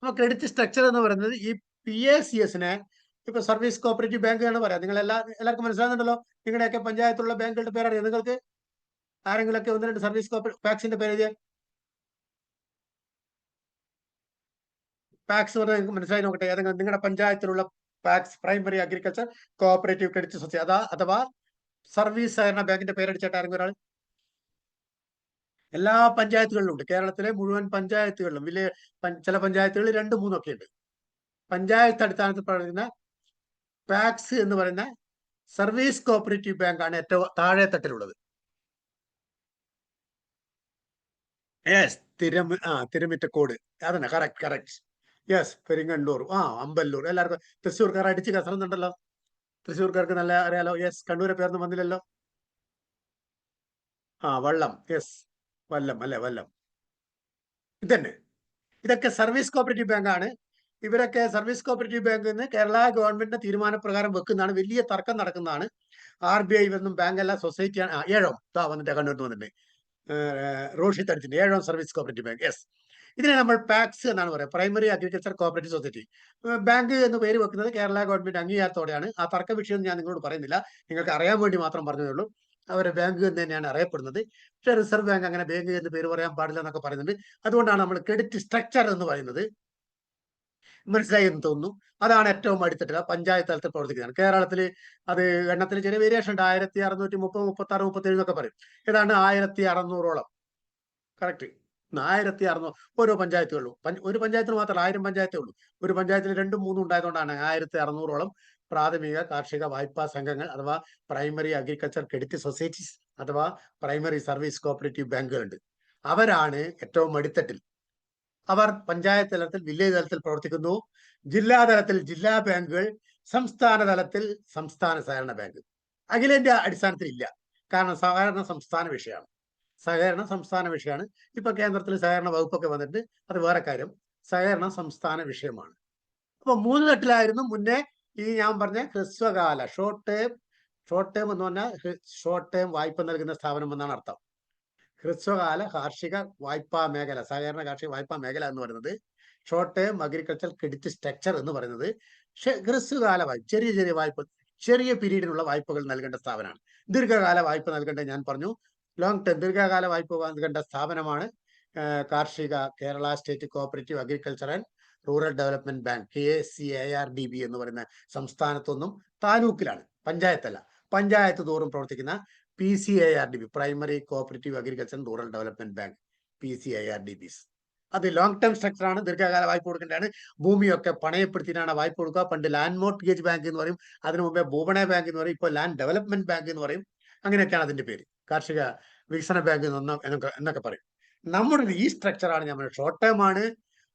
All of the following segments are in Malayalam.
അപ്പൊ ക്രെഡിറ്റ് സ്ട്രക്ചർ എന്ന് പറയുന്നത് ഈ PACSനെ ഇപ്പൊ സർവീസ് കോപ്പറേറ്റീവ് ബാങ്ക് എന്ന് പറയാം. നിങ്ങൾ എല്ലാവർക്കും മനസ്സിലാകുന്നുണ്ടല്ലോ. നിങ്ങളുടെയൊക്കെ പഞ്ചായത്തുള്ള ബാങ്കുകളുടെ പേരറിയാം നിങ്ങൾക്ക്? ആരെങ്കിലൊക്കെ ഒന്ന് രണ്ട് സർവീസ് പാക്സിന്റെ പേര് പാക്സ് പറഞ്ഞാൽ നിങ്ങൾക്ക് മനസ്സിലായി നോക്കട്ടെ. ഏതെങ്കിലും നിങ്ങളുടെ പഞ്ചായത്തിലുള്ള PACS, primary agriculture cooperative credit society അഥവാ സർവീസ് സഹകരണ ബാങ്കിന്റെ പേരടിച്ചിട്ട് ആരെങ്കിലും ഒരാൾ? എല്ലാ പഞ്ചായത്തുകളിലും ഉണ്ട്. കേരളത്തിലെ മുഴുവൻ പഞ്ചായത്തുകളിലും ചില പഞ്ചായത്തുകളിൽ 2, 3 ഒക്കെ ഉണ്ട്. പഞ്ചായത്ത് അടിസ്ഥാനത്തിൽ പറയുന്ന പാക്സ് എന്ന് പറയുന്ന സർവീസ് കോപ്പറേറ്റീവ് ബാങ്കാണ് ഏറ്റവും താഴെ തട്ടിലുള്ളത്. യെസ്, തിരുമിറ്റക്കോട്. അതന്നെ, കറക്റ്റ്. യെസ്, പെരിങ്ങണ്ടൂർ, അമ്പല്ലൂർ. എല്ലാവർക്കും തൃശ്ശൂർക്കാർ അടിച്ച് കസറുന്നുണ്ടല്ലോ. തൃശ്ശൂർക്കാർക്ക് നല്ല അറിയാലോ. യെസ്, കണ്ണൂരെ പേർന്ന് വന്നില്ലല്ലോ. വള്ളം. യെസ്, വല്ലം അല്ലെ, വല്ലം. ഇതന്നെ, ഇതൊക്കെ സർവീസ് കോപ്പറേറ്റീവ് ബാങ്കാണ്. ഇവരൊക്കെ സർവീസ് കോപ്പറേറ്റീവ് ബാങ്കിൽ നിന്ന് കേരള ഗവൺമെന്റിന്റെ തീരുമാനപ്രകാരം വെക്കുന്നതാണ്. വലിയ തർക്കം നടക്കുന്നതാണ്. RBI എന്നും ബാങ്കല്ല, സൊസൈറ്റിയാണ്. ഏഴോ വന്നിട്ട് കണ്ണൂരിൽ വന്നിട്ടുണ്ട്. റോഷി തടിച്ചിട്ടുണ്ട്. Ezhome service cooperative bank. Yes, ഇതിനെ നമ്മൾ പാക്സ് എന്നാണ് പറയുക, primary agriculture cooperative society. Bank എന്ന് പേര് വെക്കുന്നത് കേരള ഗവൺമെന്റ് അംഗീകാരത്തോടെയാണ്. ആ തർക്ക വിഷയം ഞാൻ നിങ്ങളോട് പറയുന്നില്ല, നിങ്ങൾക്ക് അറിയാൻ വേണ്ടി മാത്രം പറഞ്ഞതേ ഉള്ളൂ. അവരെ ബാങ്ക് എന്ന് തന്നെയാണ് അറിയപ്പെടുന്നത്. പക്ഷേ റിസർവ് ബാങ്ക് അങ്ങനെ ബാങ്ക് എന്ന് പേര് പറയാൻ പാടില്ല എന്നൊക്കെ പറയുന്നുണ്ട്. അതുകൊണ്ടാണ് നമ്മൾ ക്രെഡിറ്റ് സ്ട്രക്ചർ എന്ന് പറയുന്നത്. മനസ്സിലായി എന്ന് തോന്നുന്നു. അതാണ് ഏറ്റവും അടിത്തട്ടിൽ പഞ്ചായത്ത് തലത്തിൽ പ്രവർത്തിക്കുന്നത്. കേരളത്തിൽ അത് എണ്ണത്തിൽ ചെറിയ വേരിയേഷൻ ഉണ്ട്. 1630, 36, 37 എന്നൊക്കെ പറയും. ഏതാണ്ട് 1600ഓളം. കറക്റ്റ്, 1600 ഓരോ പഞ്ചായത്തുകളും. ഒരു പഞ്ചായത്തിന് മാത്രമല്ല, 1000 പഞ്ചായത്തേ ഉള്ളൂ. ഒരു പഞ്ചായത്തിൽ 2ഉം 3ഉം ഉണ്ടായതുകൊണ്ടാണ് 1600ഓളം പ്രാഥമിക കാർഷിക വായ്പാ സംഘങ്ങൾ അഥവാ പ്രൈമറി അഗ്രികൾച്ചർ ക്രെഡിറ്റ് സൊസൈറ്റീസ് അഥവാ പ്രൈമറി സർവീസ് കോപ്പറേറ്റീവ് ബാങ്കുകളുണ്ട്. അവരാണ് ഏറ്റവും അടിത്തട്ടിൽ. അവർ പഞ്ചായത്ത് തലത്തിൽ, വില്ലേജ് തലത്തിൽ പ്രവർത്തിക്കുന്നു. ജില്ലാ തലത്തിൽ ജില്ലാ ബാങ്കുകൾ, സംസ്ഥാന തലത്തിൽ സംസ്ഥാന സഹകരണ ബാങ്ക്. അഖിലേന്ത്യാ അടിസ്ഥാനത്തിൽ ഇല്ല. കാരണം സഹകരണ സംസ്ഥാന വിഷയമാണ്. സഹകരണം സംസ്ഥാന വിഷയമാണ്. ഇപ്പൊ കേന്ദ്രത്തിൽ സഹകരണ വകുപ്പൊക്കെ വന്നിട്ട് അത് വേറെ കാര്യം. സഹകരണം സംസ്ഥാന വിഷയമാണ്. അപ്പൊ 3 തട്ടിലായിരുന്നു മുന്നേ ഈ ഞാൻ പറഞ്ഞ ഹ്രസ്വകാല ഷോർട്ട് ടേം എന്ന് പറഞ്ഞാൽ ഷോർട്ട് ടേം വായ്പ നൽകുന്ന സ്ഥാപനം എന്നാണ് അർത്ഥം. ഹ്രസ്വകാല കാർഷിക വായ്പാ മേഖല, സഹകരണ കാർഷിക വായ്പാ മേഖല എന്ന് പറയുന്നത്, short term agriculture credit structure എന്ന് പറയുന്നത് ഹ്രസ്വകാല വായ്പ, ചെറിയ വായ്പ, ചെറിയ പീരീഡിനുള്ള വായ്പകൾ നൽകേണ്ട സ്ഥാപനമാണ്. ദീർഘകാല വായ്പ നൽകേണ്ട ഞാൻ പറഞ്ഞു. ലോങ് ടേം, ദീർഘകാല വായ്പ നൽകേണ്ട സ്ഥാപനമാണ് കാർഷിക Kerala state cooperative agriculture and rural development bank, KCARDB എന്ന് പറയുന്ന സംസ്ഥാനത്തൊന്നും താലൂക്കിലാണ്, പഞ്ചായത്തല്ല. പഞ്ചായത്ത് തോറും പ്രവർത്തിക്കുന്ന PCARDB, primary cooperative agriculture and rural development bank, PCARDBs. അത് ലോങ് ടേം സ്ട്രക്ചറാണ്, ദീർഘകാല വായ്പ കൊടുക്കേണ്ടതാണ്. ഭൂമിയൊക്കെ പണയപ്പെടുത്തിയിട്ടാണ് വായ്പ കൊടുക്കുക. പണ്ട് ലാൻഡ് മോർട്ട്ഗേജ് ബാങ്ക് എന്ന് പറയും, അതിനു മുമ്പേ ഭൂപണയ ബാങ്ക് എന്ന് പറയും, ഇപ്പോൾ ലാൻഡ് ഡെവലപ്മെന്റ് ബാങ്ക് എന്ന് പറയും. അങ്ങനെയൊക്കെയാണ് അതിന്റെ പേര്. കാർഷിക വികസന ബാങ്ക് എന്നൊക്കെ പറയും. നമ്മുടെ ഈ സ്ട്രക്ചറാണ് നമ്മൾ ഷോർട്ട് ടേം ആണ്.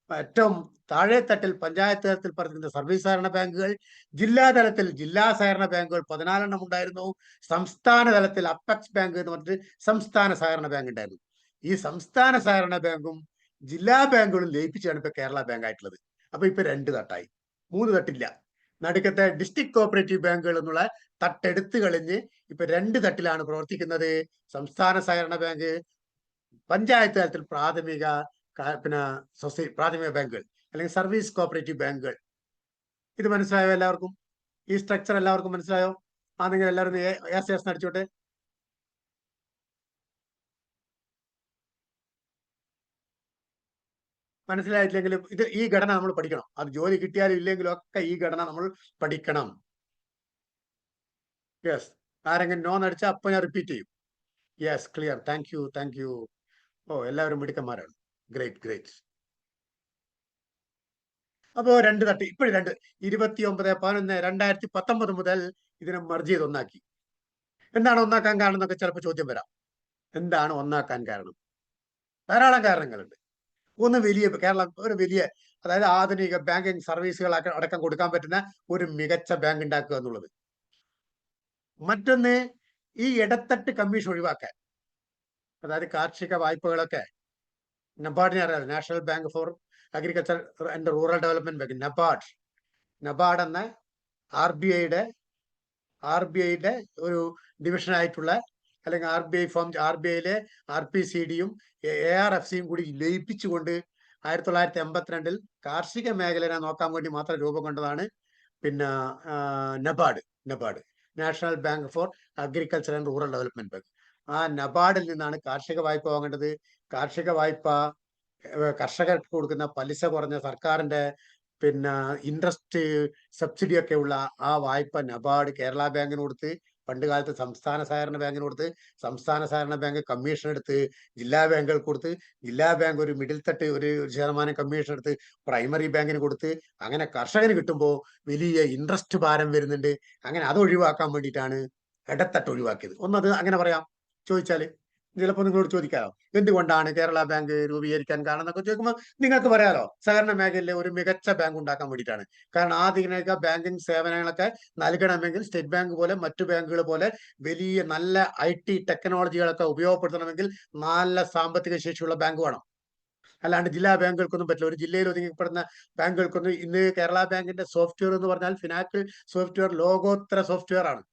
ഏറ്റവും താഴെ തട്ടിൽ പഞ്ചായത്ത് തലത്തിൽ പറഞ്ഞിരുന്ന സർവീസ് സഹകരണ ബാങ്കുകൾ, ജില്ലാ തലത്തിൽ ജില്ലാ സഹകരണ ബാങ്കുകൾ 14 ഉണ്ടായിരുന്നു. സംസ്ഥാന തലത്തിൽ അപ്പെക്സ് ബാങ്ക് എന്ന് പറഞ്ഞിട്ട് സംസ്ഥാന സഹകരണ ബാങ്ക് ഉണ്ടായിരുന്നു. ഈ സംസ്ഥാന സഹകരണ ബാങ്കും ജില്ലാ ബാങ്കുകളും ലയിപ്പിച്ചാണ് ഇപ്പൊ കേരള ബാങ്ക് ആയിട്ടുള്ളത്. അപ്പൊ ഇപ്പൊ 2 തട്ടായി, 3 തട്ടില്ല. നടുക്കത്തെ ഡിസ്ട്രിക്ട് കോഓപ്പറേറ്റീവ് ബാങ്കുകൾ എന്നുള്ള തട്ടെടുത്ത് കളിഞ്ഞ് ഇപ്പൊ 2 തട്ടിലാണ് പ്രവർത്തിക്കുന്നത്. സംസ്ഥാന സഹകരണ ബാങ്ക്, പഞ്ചായത്ത് തലത്തിൽ പ്രാഥമിക ബാങ്കുകൾ അല്ലെങ്കിൽ സർവീസ് കോഓപ്പറേറ്റീവ് ബാങ്കുകൾ. ഇത് മനസ്സിലായോ എല്ലാവർക്കും? ഈ സ്ട്രക്ചർ എല്ലാവർക്കും മനസ്സിലായോ? ആണെങ്കിൽ എല്ലാവരും യെസ് അടിച്ചോട്ടെ. മനസ്സിലായിട്ടില്ലെങ്കിലും ഈ ഘടന നമ്മൾ പഠിക്കണം. അത് ജോലി കിട്ടിയാലും ഇല്ലെങ്കിലും ഒക്കെ ഈ ഘടന നമ്മൾ പഠിക്കണം. യെസ്, ആരെങ്കിലും നോൺ അടിച്ചാൽ അപ്പൊ ഞാൻ റിപ്പീറ്റ് ചെയ്യും. Yes, clear. Thank you. എല്ലാവരും മിടുക്കന്മാരാണ്. ഗ്രേറ്റ്. അപ്പോ 2 തട്ട് ഇപ്പോഴും 29/11/2019 മുതൽ ഇതിനെ മെർജ് ചെയ്ത് ഒന്നാക്കി. എന്താണ് ഒന്നാക്കാൻ കാരണം എന്നൊക്കെ ചിലപ്പോൾ ചോദ്യം വരാം. എന്താണ് ഒന്നാക്കാൻ കാരണം? ധാരാളം കാരണങ്ങളുണ്ട്. ഒന്ന്, കേരളം ഒരു വലിയ, അതായത് ആധുനിക ബാങ്കിങ് സർവീസുകൾ അടക്കം കൊടുക്കാൻ പറ്റുന്ന ഒരു മികച്ച ബാങ്ക് ഉണ്ടാക്കുക എന്നുള്ളത്. മറ്റൊന്ന്, ഈ ഇടത്തട്ട് കമ്മീഷൻ ഒഴിവാക്കാൻ. അതായത് കാർഷിക വായ്പകളൊക്കെ നബാർഡിനെ അറിയാം, national bank for agriculture and rural development bank, NABARD എന്ന RBIയുടെ ഒരു ഡിവിഷൻ ആയിട്ടുള്ള, അല്ലെങ്കിൽ RBIയിലെ RPCDയും ARFCയും കൂടി ലയിപ്പിച്ചുകൊണ്ട് 1982 കാർഷിക മേഖലയെ നോക്കാൻ വേണ്ടി മാത്രം രൂപം കൊണ്ടതാണ് പിന്നെ NABARD national bank for agriculture and rural development bank. ആ നബാർഡിൽ നിന്നാണ് കാർഷിക വായ്പ വാങ്ങേണ്ടത്. കാർഷിക വായ്പ കർഷകർക്ക് കൊടുക്കുന്ന പലിശ കുറഞ്ഞ സർക്കാരിന്റെ പിന്നെ ഇൻട്രസ്റ്റ് സബ്സിഡി ഒക്കെ ഉള്ള ആ വായ്പ നബാർഡ് കേരള ബാങ്കിന് കൊടുത്ത്, പണ്ട് കാലത്ത് സംസ്ഥാന സഹകരണ ബാങ്കിന് കൊടുത്ത്, സംസ്ഥാന സഹകരണ ബാങ്ക് കമ്മീഷൻ എടുത്ത് ജില്ലാ ബാങ്കുകൾക്ക് കൊടുത്ത്, ജില്ലാ ബാങ്ക് ഒരു മിഡിൽ തട്ട് 1% കമ്മീഷൻ എടുത്ത് പ്രൈമറി ബാങ്കിന് കൊടുത്ത്, അങ്ങനെ കർഷകന് കിട്ടുമ്പോൾ വലിയ ഇൻട്രസ്റ്റ് ഭാരം വരുന്നുണ്ട്. അങ്ങനെ അത് ഒഴിവാക്കാൻ വേണ്ടിയിട്ടാണ് ഇടത്തട്ട് ഒഴിവാക്കിയത്. ഒന്നത് അങ്ങനെ പറയാം ചോദിച്ചാല്. ചിലപ്പോൾ നിങ്ങളോട് ചോദിക്കാമോ എന്തുകൊണ്ടാണ് കേരള ബാങ്ക് രൂപീകരിക്കാൻ കാരണം എന്നൊക്കെ ചോദിക്കുമ്പോൾ നിങ്ങൾക്ക് പറയാലോ സഹകരണ മേഖലയിലെ ഒരു മികച്ച ബാങ്ക് ഉണ്ടാക്കാൻ വേണ്ടിയിട്ടാണ്. കാരണം ആധുനിക ബാങ്കിങ് സേവനങ്ങളൊക്കെ നൽകണമെങ്കിൽ സ്റ്റേറ്റ് ബാങ്ക് പോലെ മറ്റു ബാങ്കുകൾ പോലെ വലിയ നല്ല IT ടെക്നോളജികളൊക്കെ ഉപയോഗപ്പെടുത്തണമെങ്കിൽ നല്ല സാമ്പത്തിക ശേഷിയുള്ള ബാങ്ക് വേണം. അല്ലാണ്ട് ജില്ലാ ബാങ്കുകൾക്കൊന്നും പറ്റില്ല. ഒരു ജില്ലയിൽ ഒതുങ്ങപ്പെടുന്ന ബാങ്കുകൾക്കൊന്നും. ഇന്ന് കേരള ബാങ്കിന്റെ സോഫ്റ്റ്വെയർ എന്ന് പറഞ്ഞാൽ ഫിനാക്കിൾ സോഫ്റ്റ്വെയർ ലോകോത്തര സോഫ്റ്റ്വെയർ ആണ്.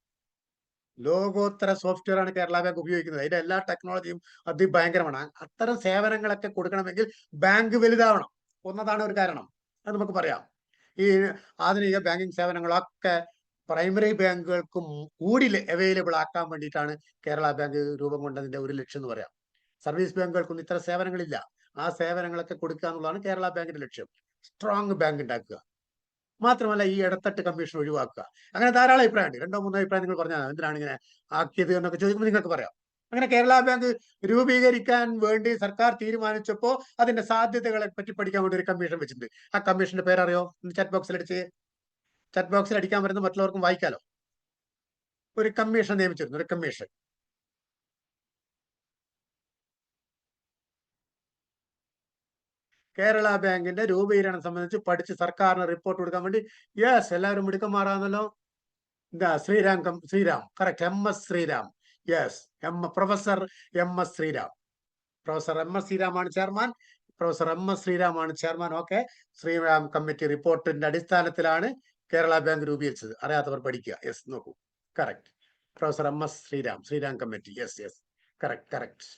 കേരള ബാങ്ക് ഉപയോഗിക്കുന്നത്. അതിന്റെ എല്ലാ ടെക്നോളജിയും അതിഭയങ്കരമാണ്. അത്തരം സേവനങ്ങളൊക്കെ കൊടുക്കണമെങ്കിൽ ബാങ്ക് വലുതാവണം. ഒന്നതാണ് ഒരു കാരണം. അത് നമുക്ക് പറയാം. ഈ ആധുനിക ബാങ്കിങ് സേവനങ്ങളൊക്കെ പ്രൈമറി ബാങ്കുകൾക്കും കൂടി അവൈലബിൾ ആക്കാൻ വേണ്ടിയിട്ടാണ് കേരള ബാങ്ക് രൂപം കൊണ്ടതിന്റെ ഒരു ലക്ഷ്യം എന്ന് പറയാം. സർവീസ് ബാങ്കുകൾക്കൊന്നും ഇത്തരം സേവനങ്ങളില്ല. ആ സേവനങ്ങളൊക്കെ കൊടുക്കുക എന്നുള്ളതാണ് കേരള ബാങ്കിന്റെ ലക്ഷ്യം. സ്ട്രോങ് ബാങ്ക് ഉണ്ടാക്കുക. മാത്രമല്ല ഈ ഇടത്തട്ട് കമ്മീഷൻ ഒഴിവാക്കുക. അങ്ങനെ ധാരാളം അഭിപ്രായമുണ്ട്. 2-3 അഭിപ്രായം നിങ്ങൾ പറഞ്ഞാൽ എന്തിനാണ് ഇങ്ങനെ ആക്കിയത് എന്നൊക്കെ ചോദിക്കുമ്പോൾ നിങ്ങൾക്ക് പറയാം. അങ്ങനെ കേരള ബാങ്ക് രൂപീകരിക്കാൻ വേണ്ടി സർക്കാർ തീരുമാനിച്ചപ്പോൾ അതിന്റെ സാധ്യതകളെ പറ്റി പഠിക്കാൻ വേണ്ടി ഒരു കമ്മീഷൻ വെച്ചിട്ടുണ്ട്. ആ കമ്മീഷന്റെ പേരറിയോ? ചാറ്റ് ബോക്സിൽ അടിക്കാൻ വരുന്ന മറ്റുള്ളവർക്കും വായിക്കാലോ. ഒരു കമ്മീഷൻ നിയമിച്ചിരുന്നു. ഒരു കമ്മീഷൻ. കേരള ബാങ്കിന്റെ രൂപീകരണം സംബന്ധിച്ച് പഠിച്ച് സർക്കാരിന് റിപ്പോർട്ട് കൊടുക്കാൻ വേണ്ടി. യെസ്, എല്ലാവരും മിടുക്കന്മാരാണല്ലോ. എന്താ Sreeram correct. MS Sreeram. Yes, professor MS Sreeram. Professor MS ശ്രീരാമാണ് ചെയർമാൻ. ഓക്കെ. ശ്രീരാം കമ്മിറ്റി റിപ്പോർട്ടിന്റെ അടിസ്ഥാനത്തിലാണ് കേരള ബാങ്ക് രൂപീകരിച്ചത്. അറിയാത്തവർ പഠിക്കുക. യെസ്, നോക്കൂ. Correct. Professor MS Sreeram committee. Yes, correct.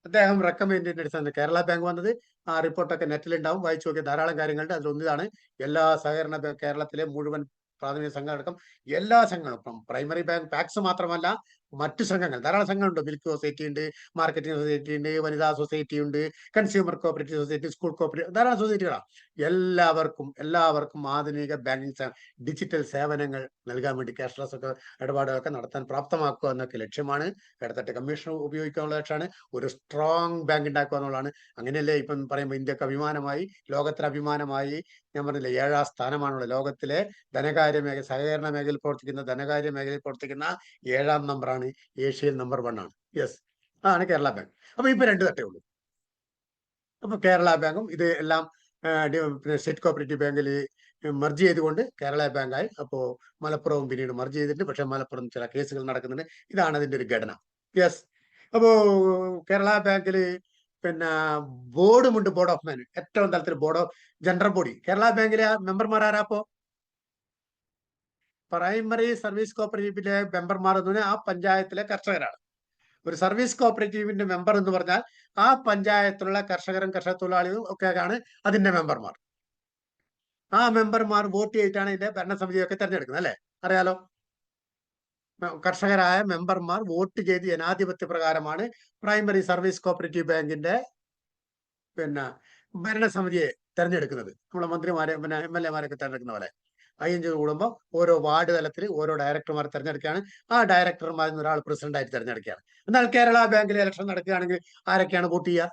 അദ്ദേഹം റെക്കമെൻഡിന്റെ അടിസ്ഥാനത്തിൽ കേരള ബാങ്ക് വന്നത്. ആ റിപ്പോർട്ടൊക്കെ നെറ്റിലുണ്ടാവും, വായിച്ചു നോക്കിയ ധാരാളം കാര്യങ്ങളുണ്ട്. അതിലൊന്നിതാണ് എല്ലാ സഹകരണ കേരളത്തിലെ മുഴുവൻ പ്രാഥമിക സംഘം അടക്കം എല്ലാ സംഘങ്ങളും, ഇപ്പം പ്രൈമറി ബാങ്ക് പാക്സ് മാത്രമല്ല മറ്റു സംഘങ്ങൾ, ധാരാളം സംഘങ്ങളുണ്ട്. മിൽക്ക് സൊസൈറ്റി ഉണ്ട്, മാർക്കറ്റിംഗ് സൊസൈറ്റി ഉണ്ട്, വനിതാ സൊസൈറ്റി ഉണ്ട്, consumer cooperative society, school cooperative, ധാരാളം സൊസൈറ്റികളാണ്. എല്ലാവർക്കും ആധുനിക ബാങ്കിങ് ഡിജിറ്റൽ സേവനങ്ങൾ നൽകാൻ വേണ്ടി ക്യാഷ്ലെസ് ഒക്കെ ഇടപാടുകളൊക്കെ നടത്താൻ പ്രാപ്തമാക്കുക എന്നൊക്കെ ലക്ഷ്യമാണ്. ഇടത്തട്ട് കമ്മീഷൻ ഉപയോഗിക്കാനുള്ള ലക്ഷ്യമാണ്. ഒരു സ്ട്രോങ് ബാങ്ക് ഉണ്ടാക്കുക എന്നുള്ളതാണ്. അങ്ങനെയല്ലേ ഇപ്പം പറയുമ്പോൾ ഇന്ത്യക്ക് അഭിമാനമായി, ലോകത്തിന് അഭിമാനമായി, ഞാൻ പറഞ്ഞില്ലേ 7ാം സ്ഥാനമാണുള്ളത്. ലോകത്തിലെ ധനകാര്യ മേഖല, സഹകരണ മേഖലയിൽ പ്രവർത്തിക്കുന്ന, ധനകാര്യ മേഖലയിൽ പ്രവർത്തിക്കുന്ന 7ാം നമ്പറാണ്. ഏഷ്യയിൽ നമ്പർ 1 ആണ്. യെസ്, അതാണ് കേരള ബാങ്ക്. അപ്പൊ ഇപ്പൊ 2 തട്ടേ ഉള്ളൂ. അപ്പൊ കേരള ബാങ്കും ഇത് എല്ലാം സ്റ്റേറ്റ് കോപ്പറേറ്റീവ് ബാങ്കിൽ മെർജ് ചെയ്തുകൊണ്ട് കേരള ബാങ്കായി. അപ്പോ മലപ്പുറവും പിന്നീട് മെർജ് ചെയ്തിട്ടുണ്ട്. പക്ഷെ മലപ്പുറം ചില കേസുകൾ നടക്കുന്നുണ്ട്. ഇതാണ് അതിന്റെ ഒരു ഘടന. യെസ്. അപ്പോ കേരള ബാങ്കില് പിന്നെ ബോർഡുമുണ്ട്. ബോർഡ് ഓഫ് മാനേജ്, ഏറ്റവും തലത്തിൽ board of general body. Kerala ബാങ്കിലെ മെമ്പർമാർ ആരാപ്പോ? പ്രൈമറി സർവീസ് കോപ്പറേറ്റീവിലെ മെമ്പർമാർ എന്ന് പറഞ്ഞാൽ ആ പഞ്ചായത്തിലെ കർഷകരാണ്. ഒരു സർവീസ് കോപ്പറേറ്റീവിന്റെ മെമ്പർ എന്ന് പറഞ്ഞാൽ ആ പഞ്ചായത്തിലുള്ള കർഷകരും കർഷക തൊഴിലാളികളും ഒക്കെയാണ് അതിന്റെ മെമ്പർമാർ. ആ മെമ്പർമാർ വോട്ട് ചെയ്തിട്ടാണ് ഇതിന്റെ ഭരണസമിതിയൊക്കെ തെരഞ്ഞെടുക്കുന്നത്. അല്ലെ, അറിയാലോ. കർഷകരായ മെമ്പർമാർ വോട്ട് ചെയ്ത് ജനാധിപത്യ പ്രകാരമാണ് പ്രൈമറി സർവീസ് കോപ്പറേറ്റീവ് ബാങ്കിന്റെ പിന്നെ ഭരണസമിതിയെ തെരഞ്ഞെടുക്കുന്നത്. നമ്മളെ മന്ത്രിമാരെ MLA-മാരൊക്കെ തെരഞ്ഞെടുക്കുന്ന പോലെ 5 കൂടുമ്പോൾ ഓരോ വാർഡ് തലത്തിൽ ഓരോ ഡയറക്ടർമാർ തെരഞ്ഞെടുക്കുകയാണ്. ആ ഡയറക്ടർമാരിൽ നിന്ന് ഒരാൾ പ്രസിഡന്റായിട്ട് തെരഞ്ഞെടുക്കുകയാണ്. എന്നാൽ കേരള ബാങ്കിലെ ഇലക്ഷൻ നടക്കുകയാണെങ്കിൽ ആരൊക്കെയാണ് വോട്ട് ചെയ്യുക?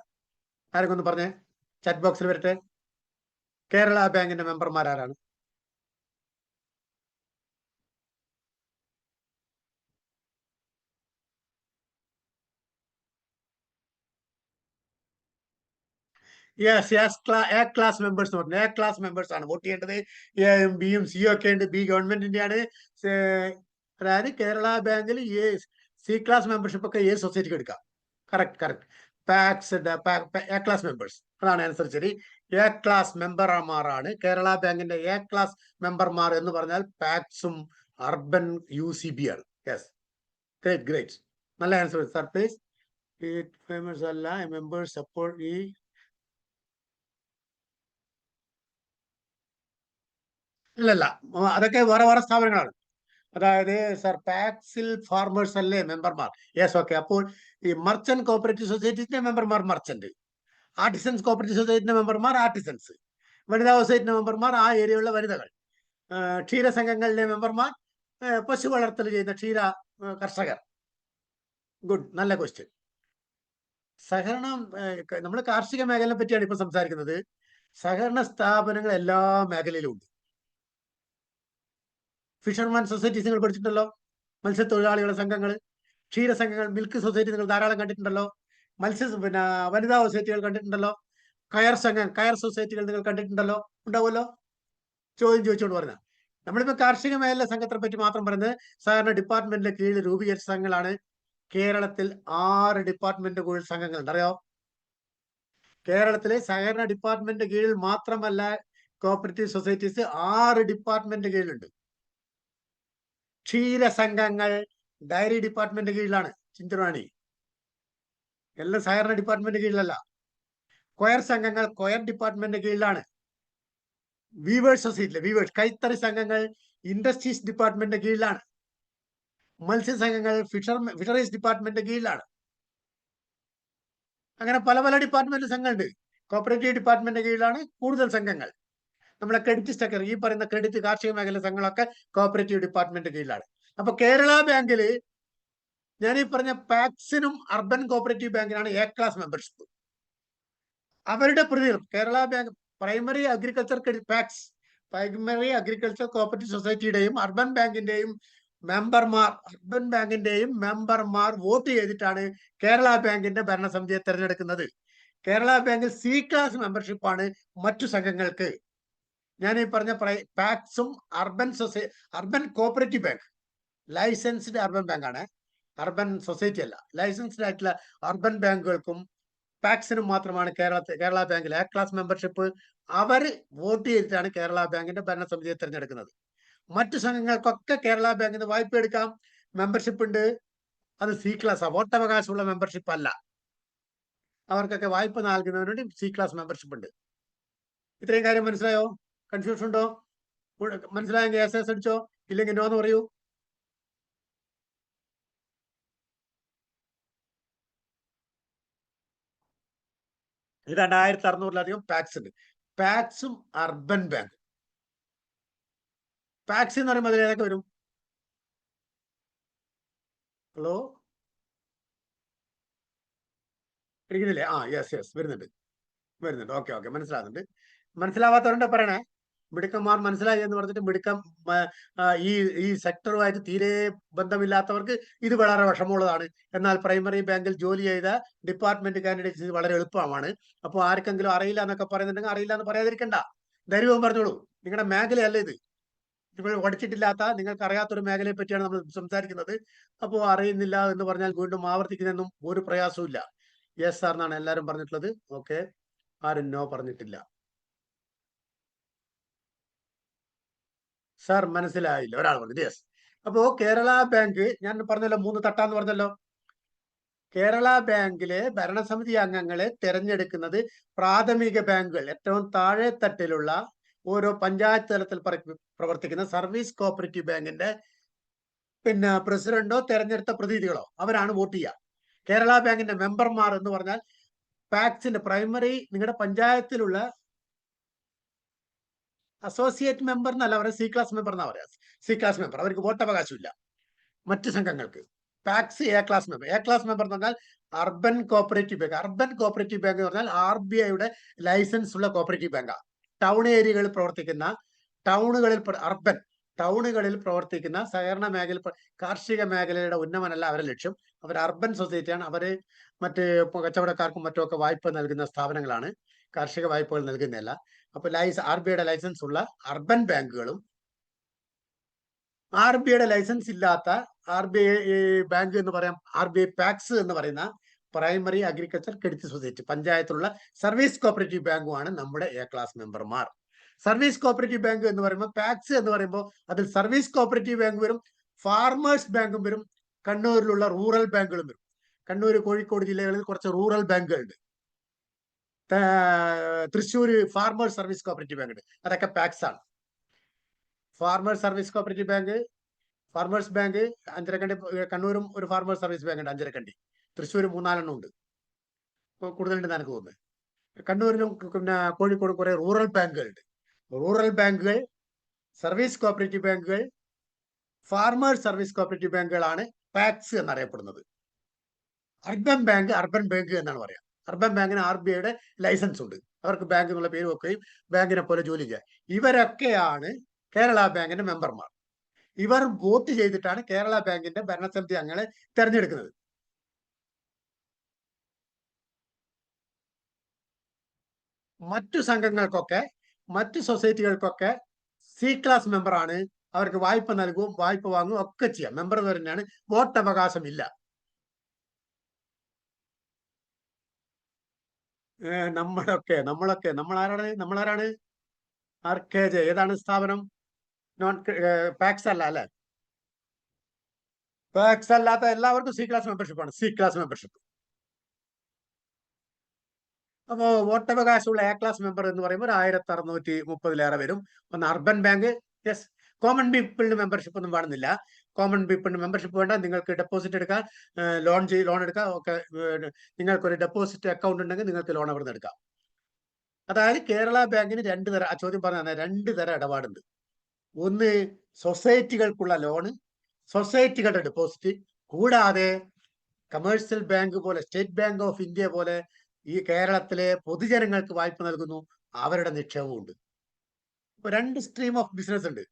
ആരൊക്കെ ഒന്ന് പറഞ്ഞേ, ചാറ്റ് ബോക്സിൽ വരട്ടെ. കേരള ബാങ്കിന്റെ മെമ്പർമാർ ആരാണ്? യെസ്, എ ക്ലാസ് മെമ്പേഴ്സ് എന്ന് പറഞ്ഞു. എ ക്ലാസ് മെമ്പേഴ്സ് ആണ് വോട്ട് ചെയ്യേണ്ടത്. എയും ബിയും സിയും ഒക്കെ ഉണ്ട്. ബി ഗവൺമെന്റിന്റെയാണ്. അതായത് കേരള ബാങ്കിൽ C ക്ലാസ് മെമ്പർഷിപ്പ് ഒക്കെ ഏത് സൊസൈറ്റിക്ക് എടുക്കാം. Correct. PACS A class members, അതാണ് ആൻസർ. ശരി. എ ക്ലാസ് മെമ്പർമാരാണ് കേരള ബാങ്കിന്റെ എ ക്ലാസ് മെമ്പർമാർ എന്ന് പറഞ്ഞാൽ പാക്സും അർബൻ UCB ആണ്. Yes, great. നല്ല ആൻസർ സർ, പ്ലീസ്. ഫേമസ് അല്ല, മെമ്പേഴ്സ് അപ്പോൾ ഈ ഇല്ലല്ല, അതൊക്കെ വേറെ വേറെ സ്ഥാപനങ്ങളാണ്. അതായത് സർ പാക്സിൽ ഫാർമേഴ്സ് അല്ലേ മെമ്പർമാർ? Yes, okay. അപ്പോൾ ഈ മർച്ചന്റ് കോപ്പറേറ്റീവ് സൊസൈറ്റീസിന്റെ മെമ്പർമാർ മർച്ചന്റ്, ആർട്ടിസൻസ് കോപ്പറേറ്റീവ് സൊസൈറ്റിന്റെ മെമ്പർമാർ ആർട്ടിസൻസ്, വനിതാ സൊസൈറ്റിന്റെ മെമ്പർമാർ ആ ഏരിയയിലുള്ള വനിതകൾ, ക്ഷീരസംഘങ്ങളിലെ മെമ്പർമാർ പശു വളർത്തൽ ചെയ്യുന്ന ക്ഷീര കർഷകർ. ഗുഡ്, നല്ല ക്വസ്റ്റ്യൻ. സഹകരണം, നമ്മൾ കാർഷിക മേഖലയെ പറ്റിയാണ് ഇപ്പൊ സംസാരിക്കുന്നത്. സഹകരണ സ്ഥാപനങ്ങൾ എല്ലാ മേഖലയിലും ഉണ്ട്. ഫിഷർമാൻ സൊസൈറ്റീസ് നിങ്ങൾ പഠിച്ചിട്ടുണ്ടല്ലോ, മത്സ്യത്തൊഴിലാളികളുടെ സംഘങ്ങൾ, ക്ഷീരസംഘങ്ങൾ, മിൽക്ക് സൊസൈറ്റി നിങ്ങൾ ധാരാളം കണ്ടിട്ടുണ്ടല്ലോ, പിന്നെ വനിതാ സൊസൈറ്റികൾ കണ്ടിട്ടുണ്ടല്ലോ, കയർ സൊസൈറ്റികൾ നിങ്ങൾ കണ്ടിട്ടുണ്ടല്ലോ, ഉണ്ടാവുമല്ലോ. ചോദ്യം ചോദിച്ചുകൊണ്ട് പറഞ്ഞ നമ്മളിപ്പോ കാർഷിക മേഖല സംഘത്തെ പറ്റി മാത്രം പറയുന്നത് സഹകരണ ഡിപ്പാർട്ട്മെന്റിന്റെ കീഴിൽ രൂപീകരിച്ച സംഘങ്ങളാണ്. കേരളത്തിൽ 6 ഡിപ്പാർട്ട്മെന്റ് സംഘങ്ങളുണ്ട്, അറിയോ? കേരളത്തിലെ സഹകരണ ഡിപ്പാർട്ട്മെന്റ് കീഴിൽ മാത്രമല്ല കോപ്പറേറ്റീവ് സൊസൈറ്റീസ് 6 ഡിപ്പാർട്ട്മെന്റ് കീഴിലുണ്ട്. ക്ഷീരസംഘങ്ങൾ ഡയറി ഡിപ്പാർട്ട്മെന്റ് കീഴിലാണ്, ചിന്തുറാണി. എല്ലാം സഹകരണ ഡിപ്പാർട്ട്മെന്റ് കീഴിലല്ല. കൊയർ സംഘങ്ങൾ കൊയർ ഡിപ്പാർട്ട്മെന്റ് കീഴിലാണ്. വീവേഴ്സ് സൊസൈറ്റി, വീവേഴ്സ് കൈത്തറി സംഘങ്ങൾ ഇൻഡസ്ട്രീസ് ഡിപ്പാർട്ട്മെന്റ് കീഴിലാണ്. മത്സ്യസംഘങ്ങൾ ഫിഷറീസ് ഡിപ്പാർട്ട്മെന്റ് കീഴിലാണ്. അങ്ങനെ പല പല ഡിപ്പാർട്ട്മെന്റ് സംഘങ്ങളുണ്ട്. കോപ്പറേറ്റീവ് ഡിപ്പാർട്ട്മെന്റ് കീഴിലാണ് കൂടുതൽ സംഘങ്ങൾ. നമ്മളെ ക്രെഡിറ്റ് സ്റ്റക്കർ, ഈ പറയുന്ന ക്രെഡിറ്റ് കാർഷിക മേഖല സംഘങ്ങളൊക്കെ കോപ്പറേറ്റീവ് ഡിപ്പാർട്ട്മെന്റ് കീഴിലാണ്. അപ്പൊ കേരള ബാങ്കില് ഞാൻ ഈ പറഞ്ഞ പാക്സിനും അർബൻ കോപ്പറേറ്റീവ് ബാങ്കിനാണ് എ ക്ലാസ് മെമ്പർഷിപ്പ്. അവരുടെ പ്രതിനിധികൾ Kerala bank primary agriculture PACS, primary agriculture cooperative സൊസൈറ്റിയുടെയും അർബൻ ബാങ്കിന്റെയും മെമ്പർമാർ വോട്ട് ചെയ്തിട്ടാണ് കേരള ബാങ്കിന്റെ ഭരണസമിതിയെ തെരഞ്ഞെടുക്കുന്നത്. കേരള ബാങ്കിൽ സി ക്ലാസ് മെമ്പർഷിപ്പാണ് മറ്റു സംഘങ്ങൾക്ക്. ഞാൻ ഈ പറഞ്ഞ പാക്സും urban cooperative bank licensed urban ബാങ്കാണ്, അർബൻ സൊസൈറ്റി അല്ല. ലൈസൻസ്ഡ് ആയിട്ടുള്ള അർബൻ ബാങ്കുകൾക്കും പാക്സിനും മാത്രമാണ് കേരള ബാങ്കിൽ എ ക്ലാസ് മെമ്പർഷിപ്പ്. അവർ വോട്ട് ചെയ്തിട്ടാണ് കേരള ബാങ്കിന്റെ ഭരണസമിതിയെ തിരഞ്ഞെടുക്കുന്നത്. മറ്റു സംഘങ്ങൾക്കൊക്കെ കേരള ബാങ്കിൽ നിന്ന് വായ്പ എടുക്കാം, മെമ്പർഷിപ്പ് ഉണ്ട്. അത് സി ക്ലാസ്, വോട്ടവകാശമുള്ള മെമ്പർഷിപ്പ് അല്ല. അവർക്കൊക്കെ വായ്പ നൽകുന്നതിന് വേണ്ടി സി ക്ലാസ് മെമ്പർഷിപ്പ് ഉണ്ട്. ഇത്രയും കാര്യം മനസ്സിലായോ? കൺഫ്യൂഷൻ ഉണ്ടോ? മനസ്സിലായെങ്കിൽ എസ് എസ് അടിച്ചോ, ഇല്ലെങ്കിൽ നോ എന്ന് പറയൂ. 2600-ലധികം പാക്സ് ഉണ്ട്. പാക്സും അർബൻ ബാങ്ക്. പാക്സ് എന്ന് പറയുമ്പോൾ അതിൽ ഏതൊക്കെ വരും? ഹലോ, ഇരിക്കുന്നില്ലേ? യെസ് വരുന്നുണ്ട്. ഓക്കെ, മനസ്സിലാകുന്നുണ്ട്. മനസ്സിലാവാത്തവരുണ്ട് പറയണേ. മിടുക്കന്മാർ മനസ്സിലായി എന്ന് പറഞ്ഞിട്ട് ഈ ഈ സെക്ടറുമായിട്ട് തീരെ ബന്ധമില്ലാത്തവർക്ക് ഇത് വളരെ വിഷമമുള്ളതാണ്. എന്നാൽ പ്രൈമറി ബാങ്കിൽ ജോലി ചെയ്ത ഡിപ്പാർട്ട്മെന്റ് കാൻഡിഡേറ്റ്സ് ഇത് വളരെ എളുപ്പമാണ്. അപ്പോൾ ആർക്കെങ്കിലും അറിയില്ല എന്നൊക്കെ പറയുന്നുണ്ടെങ്കിൽ അറിയില്ല എന്ന് പറയാതിരിക്കണ്ട, ധൈര്യവും പറഞ്ഞോളൂ. നിങ്ങളുടെ മേഖലയല്ല ഇത്. നിങ്ങൾ പഠിച്ചിട്ടില്ലാത്ത, നിങ്ങൾക്ക് അറിയാത്തൊരു മേഖലയെ പറ്റിയാണ് നമ്മൾ സംസാരിക്കുന്നത്. അപ്പോൾ അറിയുന്നില്ല എന്ന് പറഞ്ഞാൽ വീണ്ടും ആവർത്തിക്കുന്നതൊന്നും ഒരു പ്രയാസവും ഇല്ല. യെസ് സാർ എന്നാണ് എല്ലാവരും പറഞ്ഞിട്ടുള്ളത്. ഓക്കെ, ആരും നോ പറഞ്ഞിട്ടില്ല. സാർ മനസ്സിലായില്ല, ഒരാൾ പറഞ്ഞു യെസ്. അപ്പോ കേരള ബാങ്ക് ഞാൻ പറഞ്ഞല്ലോ 3 തട്ടാന്ന് പറഞ്ഞല്ലോ. കേരള ബാങ്കിലെ ഭരണസമിതി അംഗങ്ങളെ തെരഞ്ഞെടുക്കുന്നത് പ്രാഥമിക ബാങ്കുകൾ, ഏറ്റവും താഴെ തട്ടിലുള്ള ഓരോ പഞ്ചായത്ത് തലത്തിൽ പ്രവർത്തിക്കുന്ന സർവീസ് കോപ്പറേറ്റീവ് ബാങ്കിന്റെ പ്രസിഡന്റോ തെരഞ്ഞെടുത്ത പ്രതിനിധികളോ അവരാണ് വോട്ട് ചെയ്യുക. കേരള ബാങ്കിന്റെ മെമ്പർമാർ എന്ന് പറഞ്ഞാൽ പാക്സിന്റെ പ്രൈമറി നിങ്ങളുടെ പഞ്ചായത്തിലുള്ള അസോസിയേറ്റ് മെമ്പർ എന്നല്ല പറയുക, സി ക്ലാസ് മെമ്പർ എന്നാ പറയാ. സി ക്ലാസ് മെമ്പർ, അവർക്ക് വോട്ടവകാശമില്ല. മറ്റു സംഘങ്ങൾക്ക് പാക്സ് എ ക്ലാസ് മെമ്പർ എന്ന് പറഞ്ഞാൽ urban cooperative bank. Urban cooperative bank എന്ന് പറഞ്ഞാൽ RBIയുടെ ലൈസൻസ് ഉള്ള കോപ്പറേറ്റീവ് ബാങ്കാണ്. ടൗൺ ഏരിയകളിൽ പ്രവർത്തിക്കുന്ന, ടൗണുകളിൽ പ്രവർത്തിക്കുന്ന സഹകരണ മേഖല, കാർഷിക മേഖലയുടെ ഉന്നമനല്ല അവരുടെ ലക്ഷ്യം. അവർ അർബൻ സൊസൈറ്റിയാണ്. അവര് മറ്റ് കച്ചവടക്കാർക്കും മറ്റുമൊക്കെ വായ്പ നൽകുന്ന സ്ഥാപനങ്ങളാണ്, കാർഷിക വായ്പകൾ നൽകുന്നില്ല. അപ്പൊ RBIയുടെ ലൈസൻസ് ഉള്ള അർബൻ ബാങ്കുകളും RBIയുടെ ലൈസൻസ് ഇല്ലാത്ത RBI ബാങ്ക് എന്ന് പറയാം, RBI പാക്സ് എന്ന് പറയുന്ന പ്രൈമറി അഗ്രികൾച്ചർ ക്രെഡിറ്റ് സൊസൈറ്റി പഞ്ചായത്തുള്ള സർവീസ് കോപ്പറേറ്റീവ് ബാങ്കുമാണ് നമ്മുടെ എ ക്ലാസ് മെമ്പർമാർ. സർവീസ് കോപ്പറേറ്റീവ് ബാങ്ക് എന്ന് പറയുമ്പോൾ, പാക്സ് എന്ന് പറയുമ്പോൾ അതിൽ സർവീസ് കോപ്പറേറ്റീവ് ബാങ്ക് വരും, ഫാർമേഴ്സ് ബാങ്കും വരും, കണ്ണൂരിലുള്ള റൂറൽ ബാങ്കുകളും വരും. കണ്ണൂർ, കോഴിക്കോട് ജില്ലകളിൽ കുറച്ച് റൂറൽ ബാങ്കുകളുണ്ട്. Thrissur farmers service cooperative bank ഉണ്ട്. അതൊക്കെ പാക്സ് ആണ്. Farmers service cooperative bank, farmers bank Anjarakandy, കണ്ണൂരും ഒരു ഫാർമേഴ്സ് സർവീസ് ബാങ്ക് ഉണ്ട് അഞ്ചരക്കണ്ടി. തൃശ്ശൂർ 3-4 ഉണ്ട്. കൂടുതലുണ്ട് എനിക്ക് തോന്നുന്നത്. കണ്ണൂരിലും പിന്നെ കോഴിക്കോടും കുറെ റൂറൽ ബാങ്കുകളുണ്ട്. റൂറൽ ബാങ്കുകൾ, സർവീസ് കോപ്പറേറ്റീവ് ബാങ്കുകൾ, ഫാർമേഴ്സ് സർവീസ് കോപ്പറേറ്റീവ് ബാങ്കുകളാണ് പാക്സ് എന്നറിയപ്പെടുന്നത്. അർബൻ ബാങ്ക് എന്നാണ് പറയാം. അർബൻ ബാങ്കിന് RBIയുടെ ലൈസൻസ് ഉണ്ട്. അവർക്ക് ബാങ്ക് എന്നുള്ള പേര് വെക്കുകയും ബാങ്കിനെ പോലെ ജോലി ചെയ്യാം. ഇവരൊക്കെയാണ് കേരള ബാങ്കിന്റെ മെമ്പർമാർ. ഇവർ വോട്ട് ചെയ്തിട്ടാണ് കേരള ബാങ്കിന്റെ ഭരണസമിതി അംഗങ്ങളെ തെരഞ്ഞെടുക്കുന്നത്. മറ്റു സംഘങ്ങൾക്കൊക്കെ, മറ്റു സൊസൈറ്റികൾക്കൊക്കെ C ക്ലാസ് മെമ്പറാണ്. അവർക്ക് വായ്പ നൽകും, വായ്പ വാങ്ങും ഒക്കെ ചെയ്യാം. മെമ്പർ തന്നെയാണ്. വോട്ടവകാശം ഇല്ല. നമ്മളാരാണ്? RKJ ഏതാണ് സ്ഥാപനം? പാക്സ് അല്ല അല്ലെ? പാക്സ് അല്ലാത്ത എല്ലാവർക്കും C ക്ലാസ് മെമ്പർഷിപ്പാണ്. C ക്ലാസ് മെമ്പർഷിപ്പ്. അപ്പോ വോട്ടവകാശമുള്ള A ക്ലാസ് മെമ്പർ എന്ന് പറയുമ്പോൾ 1630 വരും. ഒന്ന് അർബൻ ബാങ്ക്. യെസ്, കോമൺ പീപ്പിളിന് മെമ്പർഷിപ്പ് ഒന്നും വേണമെന്നില്ല. കോമൺ പീപ്പിളിന് മെമ്പർഷിപ്പ് വേണ്ട. നിങ്ങൾക്ക് ഡെപ്പോസിറ്റ് എടുക്കാം, ലോൺ എടുക്കാം ഒക്കെ. നിങ്ങൾക്കൊരു ഡെപ്പോസിറ്റ് അക്കൗണ്ട് ഉണ്ടെങ്കിൽ നിങ്ങൾക്ക് ലോൺ അവിടെ നിന്ന് എടുക്കാം. അതായത് കേരള ബാങ്കിന് 2 തരം, ആ ചോദ്യം പറഞ്ഞ 2 തരം ഇടപാടുണ്ട്. ഒന്ന് സൊസൈറ്റികൾക്കുള്ള ലോണ്, സൊസൈറ്റികളുടെ ഡെപ്പോസിറ്റ്. കൂടാതെ കമേഴ്സ്യൽ ബാങ്ക് പോലെ, സ്റ്റേറ്റ് ബാങ്ക് ഓഫ് ഇന്ത്യ പോലെ ഈ കേരളത്തിലെ പൊതുജനങ്ങൾക്ക് വായ്പ നൽകുന്നു, അവരുടെ നിക്ഷേപവും ഉണ്ട്. ഇപ്പൊ 2 സ്ട്രീം ഓഫ് ബിസിനസ് ഉണ്ട്.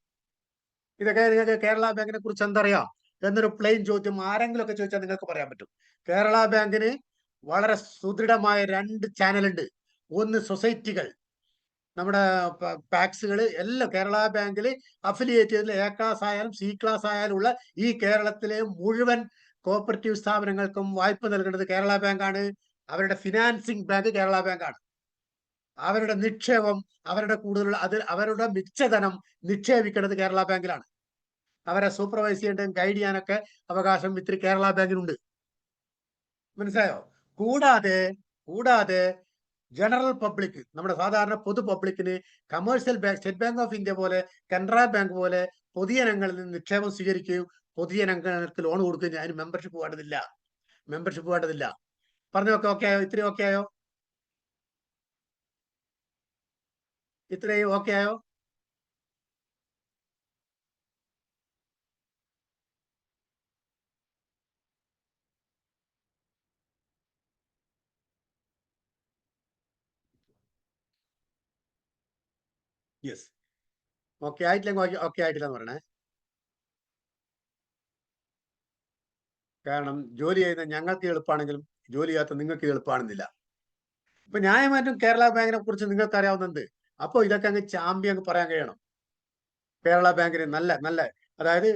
ഇതൊക്കെ നിങ്ങൾക്ക് കേരള ബാങ്കിനെ കുറിച്ച് എന്തറിയാം എന്നൊരു പ്ലെയിൻ ചോദ്യം ആരെങ്കിലും ഒക്കെ ചോദിച്ചാൽ നിങ്ങൾക്ക് പറയാൻ പറ്റും. കേരള ബാങ്കിന് വളരെ സുദൃഢമായ 2 ചാനലുണ്ട്. ഒന്ന് സൊസൈറ്റികൾ, നമ്മുടെ പാക്സുകൾ എല്ലാം കേരള ബാങ്കിൽ അഫിലിയേറ്റ് ചെയ്തിട്ടുള്ള A ക്ലാസ് ആയാലും C ക്ലാസ് ആയാലും ഉള്ള ഈ കേരളത്തിലെ മുഴുവൻ കോപ്പറേറ്റീവ് സ്ഥാപനങ്ങൾക്കും വായ്പ നൽകുന്നത് കേരള ബാങ്കാണ്. അവരുടെ ഫിനാൻസിങ് ബാങ്ക് കേരള ബാങ്കാണ്. അവരുടെ നിക്ഷേപം, അവരുടെ കൂടുതലുള്ള അവരുടെ മിച്ചധനം നിക്ഷേപിക്കുന്നത് കേരള ബാങ്കിലാണ്. അവരെ സൂപ്പർവൈസ് ചെയ്യേണ്ടതും ഗൈഡ് ചെയ്യാനൊക്കെ അവകാശം ഇത്തിരി കേരള ബാങ്കിനുണ്ട്. മനസ്സിലായോ? കൂടാതെ ജനറൽ പബ്ലിക്, നമ്മുടെ സാധാരണ പൊതു പബ്ലിക്കിന് commercial bank, state bank of India പോലെ, കനറ ബാങ്ക് പോലെ പൊതുജനങ്ങളിൽ നിന്ന് നിക്ഷേപം സ്വീകരിക്കുകയും പൊതുജനങ്ങൾക്ക് ലോൺ കൊടുക്കുകയും അതിന് മെമ്പർഷിപ്പ് വേണ്ടതില്ല. പറഞ്ഞൊക്കെ ഓക്കെ ആയോ? ഇത്രയും ഓക്കെ ആയോ? ഇത്രയും ഓക്കെ ആയോ? യെസ്. ഓക്കെ ആയിട്ടില്ലെങ്കിൽ ഓക്കെ ആയിട്ടില്ല എന്ന് പറയണേ. കാരണം ജോലി ചെയ്യുന്ന ഞങ്ങൾക്ക് എളുപ്പമാണെങ്കിലും ജോലി ചെയ്യാത്ത നിങ്ങൾക്ക് എളുപ്പമാണെന്നില്ല. ഇപ്പൊ ന്യായമായിട്ടും കേരള ബാങ്കിനെ കുറിച്ച് നിങ്ങൾക്ക് അറിയാവുന്നത്. അപ്പൊ ഇതൊക്കെ അങ്ങ് ചാമ്പി അങ്ങ് പറയാൻ കഴിയണം. കേരള ബാങ്കിന് നല്ല, അതായത്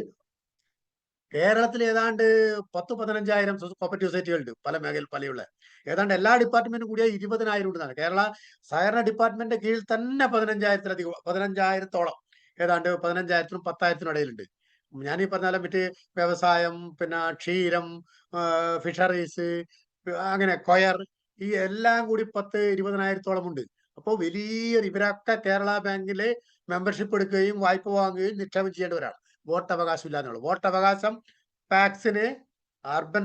കേരളത്തിൽ ഏതാണ്ട് 10-15,000 കോപ്പറേറ്റീവ് സൊസൈറ്റികളുണ്ട്. പല മേഖല പലയുള്ള ഏതാണ്ട് എല്ലാ ഡിപ്പാർട്ട്മെന്റും കൂടിയ 20,000 ഉണ്ടെന്നാണ്. കേരള സഹകരണ ഡിപ്പാർട്ട്മെന്റിന്റെ കീഴിൽ തന്നെ 15,000-ഓളം, ഏതാണ്ട് 15,000-നും 10,000-നും ഇടയിലുണ്ട്. ഞാനീ പറഞ്ഞാലും മറ്റ് വ്യവസായം, പിന്നെ ക്ഷീരം, ഫിഷറീസ്, അങ്ങനെ കൊയർ, ഈ എല്ലാം കൂടി 10-20,000-ഓളം ഉണ്ട്. അപ്പോൾ ഇവരൊക്കെ കേരള ബാങ്കില് മെമ്പർഷിപ്പ് എടുക്കുകയും വായ്പ വാങ്ങുകയും നിക്ഷേപം ചെയ്യേണ്ടവരാണ്. വോട്ടവകാശം ഇല്ലാന്നുള്ളൂ. വോട്ടവകാശം പാക്സിന് അർബൻ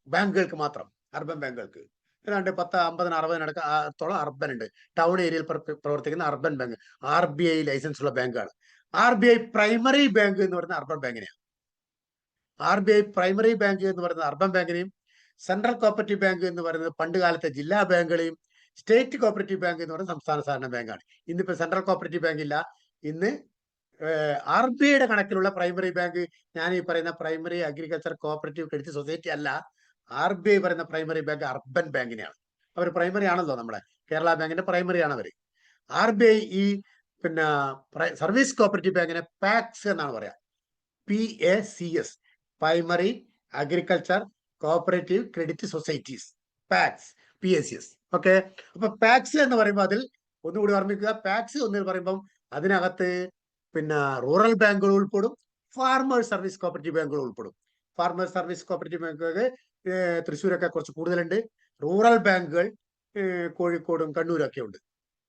ബാങ്കുകൾക്ക് മാത്രം. അർബൻ ബാങ്കുകൾക്ക് ഏതാണ്ട് 10-50-60 അർബൻ ഉണ്ട്. ടൗൺ ഏരിയയിൽ പ്രവർത്തിക്കുന്ന അർബൻ ബാങ്ക് RBI ലൈസൻസ് ഉള്ള ബാങ്കാണ്. RBI പ്രൈമറി ബാങ്ക് എന്ന് പറയുന്ന അർബൻ ബാങ്കിനെയാണ്. RBI പ്രൈമറി ബാങ്ക് എന്ന് പറയുന്നത് അർബൻ ബാങ്കിനെയും, സെൻട്രൽ കോപ്പറേറ്റീവ് ബാങ്ക് എന്ന് പറയുന്നത് പണ്ട് കാലത്തെ ജില്ലാ ബാങ്കുകളെയും, സ്റ്റേറ്റ് കോപ്പറേറ്റീവ് ബാങ്ക് എന്ന് പറയുന്നത് സംസ്ഥാന സഹകരണ ബാങ്കാണ്. ഇന്നിപ്പോ സെൻട്രൽ കോപ്പറേറ്റീവ് ബാങ്ക് ഇല്ല. ഇന്ന് RBIയുടെ കണക്കിലുള്ള പ്രൈമറി ബാങ്ക്, ഞാൻ ഈ പറയുന്ന primary agriculture cooperative credit society അല്ല. RBI പറയുന്ന പ്രൈമറി ബാങ്ക് അർബൻ ബാങ്കിനെയാണ്. അവർ പ്രൈമറി ആണല്ലോ, നമ്മുടെ കേരള ബാങ്കിന്റെ പ്രൈമറി ആണ് അവർ. RBI ഈ പിന്നെ സർവീസ് കോപ്പറേറ്റീവ് ബാങ്കിനെ പാക്സ് എന്നാണ് പറയാ. PACS, primary agriculture cooperative credit societies, PACS, PACS. Okay. അപ്പൊ പാക്സ് എന്ന് പറയുമ്പോൾ അതിൽ ഒന്നുകൂടി ഓർമ്മിക്കുക, പാക്സ് എന്ന് പറയുമ്പോൾ അതിനകത്ത് പിന്നെ റൂറൽ ബാങ്കുകൾ ഉൾപ്പെടും, ഫാർമേഴ്സ് സർവീസ് കോപ്പറേറ്റീവ് ബാങ്കുകൾ ഉൾപ്പെടും. ഫാർമേഴ്സ് സർവീസ് കോപ്പറേറ്റീവ് ബാങ്കുകൾ തൃശ്ശൂരൊക്കെ കുറച്ച് കൂടുതലുണ്ട്. റൂറൽ ബാങ്കുകൾ കോഴിക്കോടും കണ്ണൂരൊക്കെ ഉണ്ട്.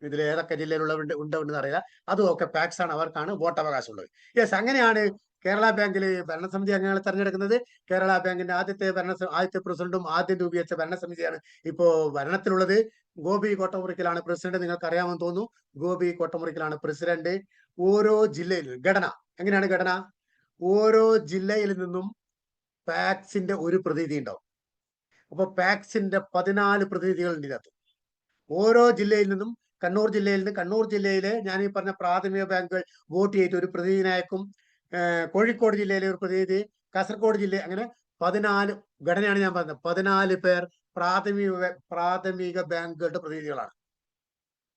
ഇതിൽ ഏതൊക്കെ ജില്ലയിലുള്ളവരുണ്ട് ഉണ്ടെന്ന് അറിയില്ല. അതും ഒക്കെ പാക്സ് ആണ്, അവർക്കാണ് വോട്ടവകാശം ഉള്ളത്. യെസ്, അങ്ങനെയാണ് കേരള ബാങ്കിൽ ഭരണസമിതി അംഗങ്ങളെ തെരഞ്ഞെടുക്കുന്നത്. കേരള ബാങ്കിന്റെ ആദ്യത്തെ പ്രസിഡന്റും ആദ്യം രൂപീകരിച്ച ഭരണസമിതിയാണ് ഇപ്പോ ഭരണത്തിലുള്ളത്. ഗോപി കോട്ടമുറിക്കലാണ് പ്രസിഡന്റ്. നിങ്ങൾക്ക് അറിയാമെന്ന് തോന്നുന്നു. ഗോപി കോട്ടമുറിക്കലാണ് പ്രസിഡന്റ്. ഓരോ ജില്ലയിലും ഘടന എങ്ങനെയാണ്? ഘടന ഓരോ ജില്ലയിൽ നിന്നും പാക്സിന്റെ ഒരു പ്രതിനിധി ഉണ്ടാവും. അപ്പൊ പാക്സിന്റെ 14 പ്രതിനിധികൾ ഉണ്ട് ഇതിനകത്ത്. ഓരോ ജില്ലയിൽ നിന്നും കണ്ണൂർ ജില്ലയിലെ ഞാൻ ഈ പറഞ്ഞ പ്രാഥമിക ബാങ്കുകൾ വോട്ട് ചെയ്തിട്ട് ഒരു പ്രതിനിധിനെ അയക്കും. കോഴിക്കോട് ജില്ലയിലെ ഒരു പ്രതിനിധി, കാസർഗോഡ് ജില്ല, അങ്ങനെ 14 ഘടനയാണ് ഞാൻ പറഞ്ഞത്. 14 പേർ പ്രാഥമിക ബാങ്കുകളുടെ പ്രതിനിധികളാണ്.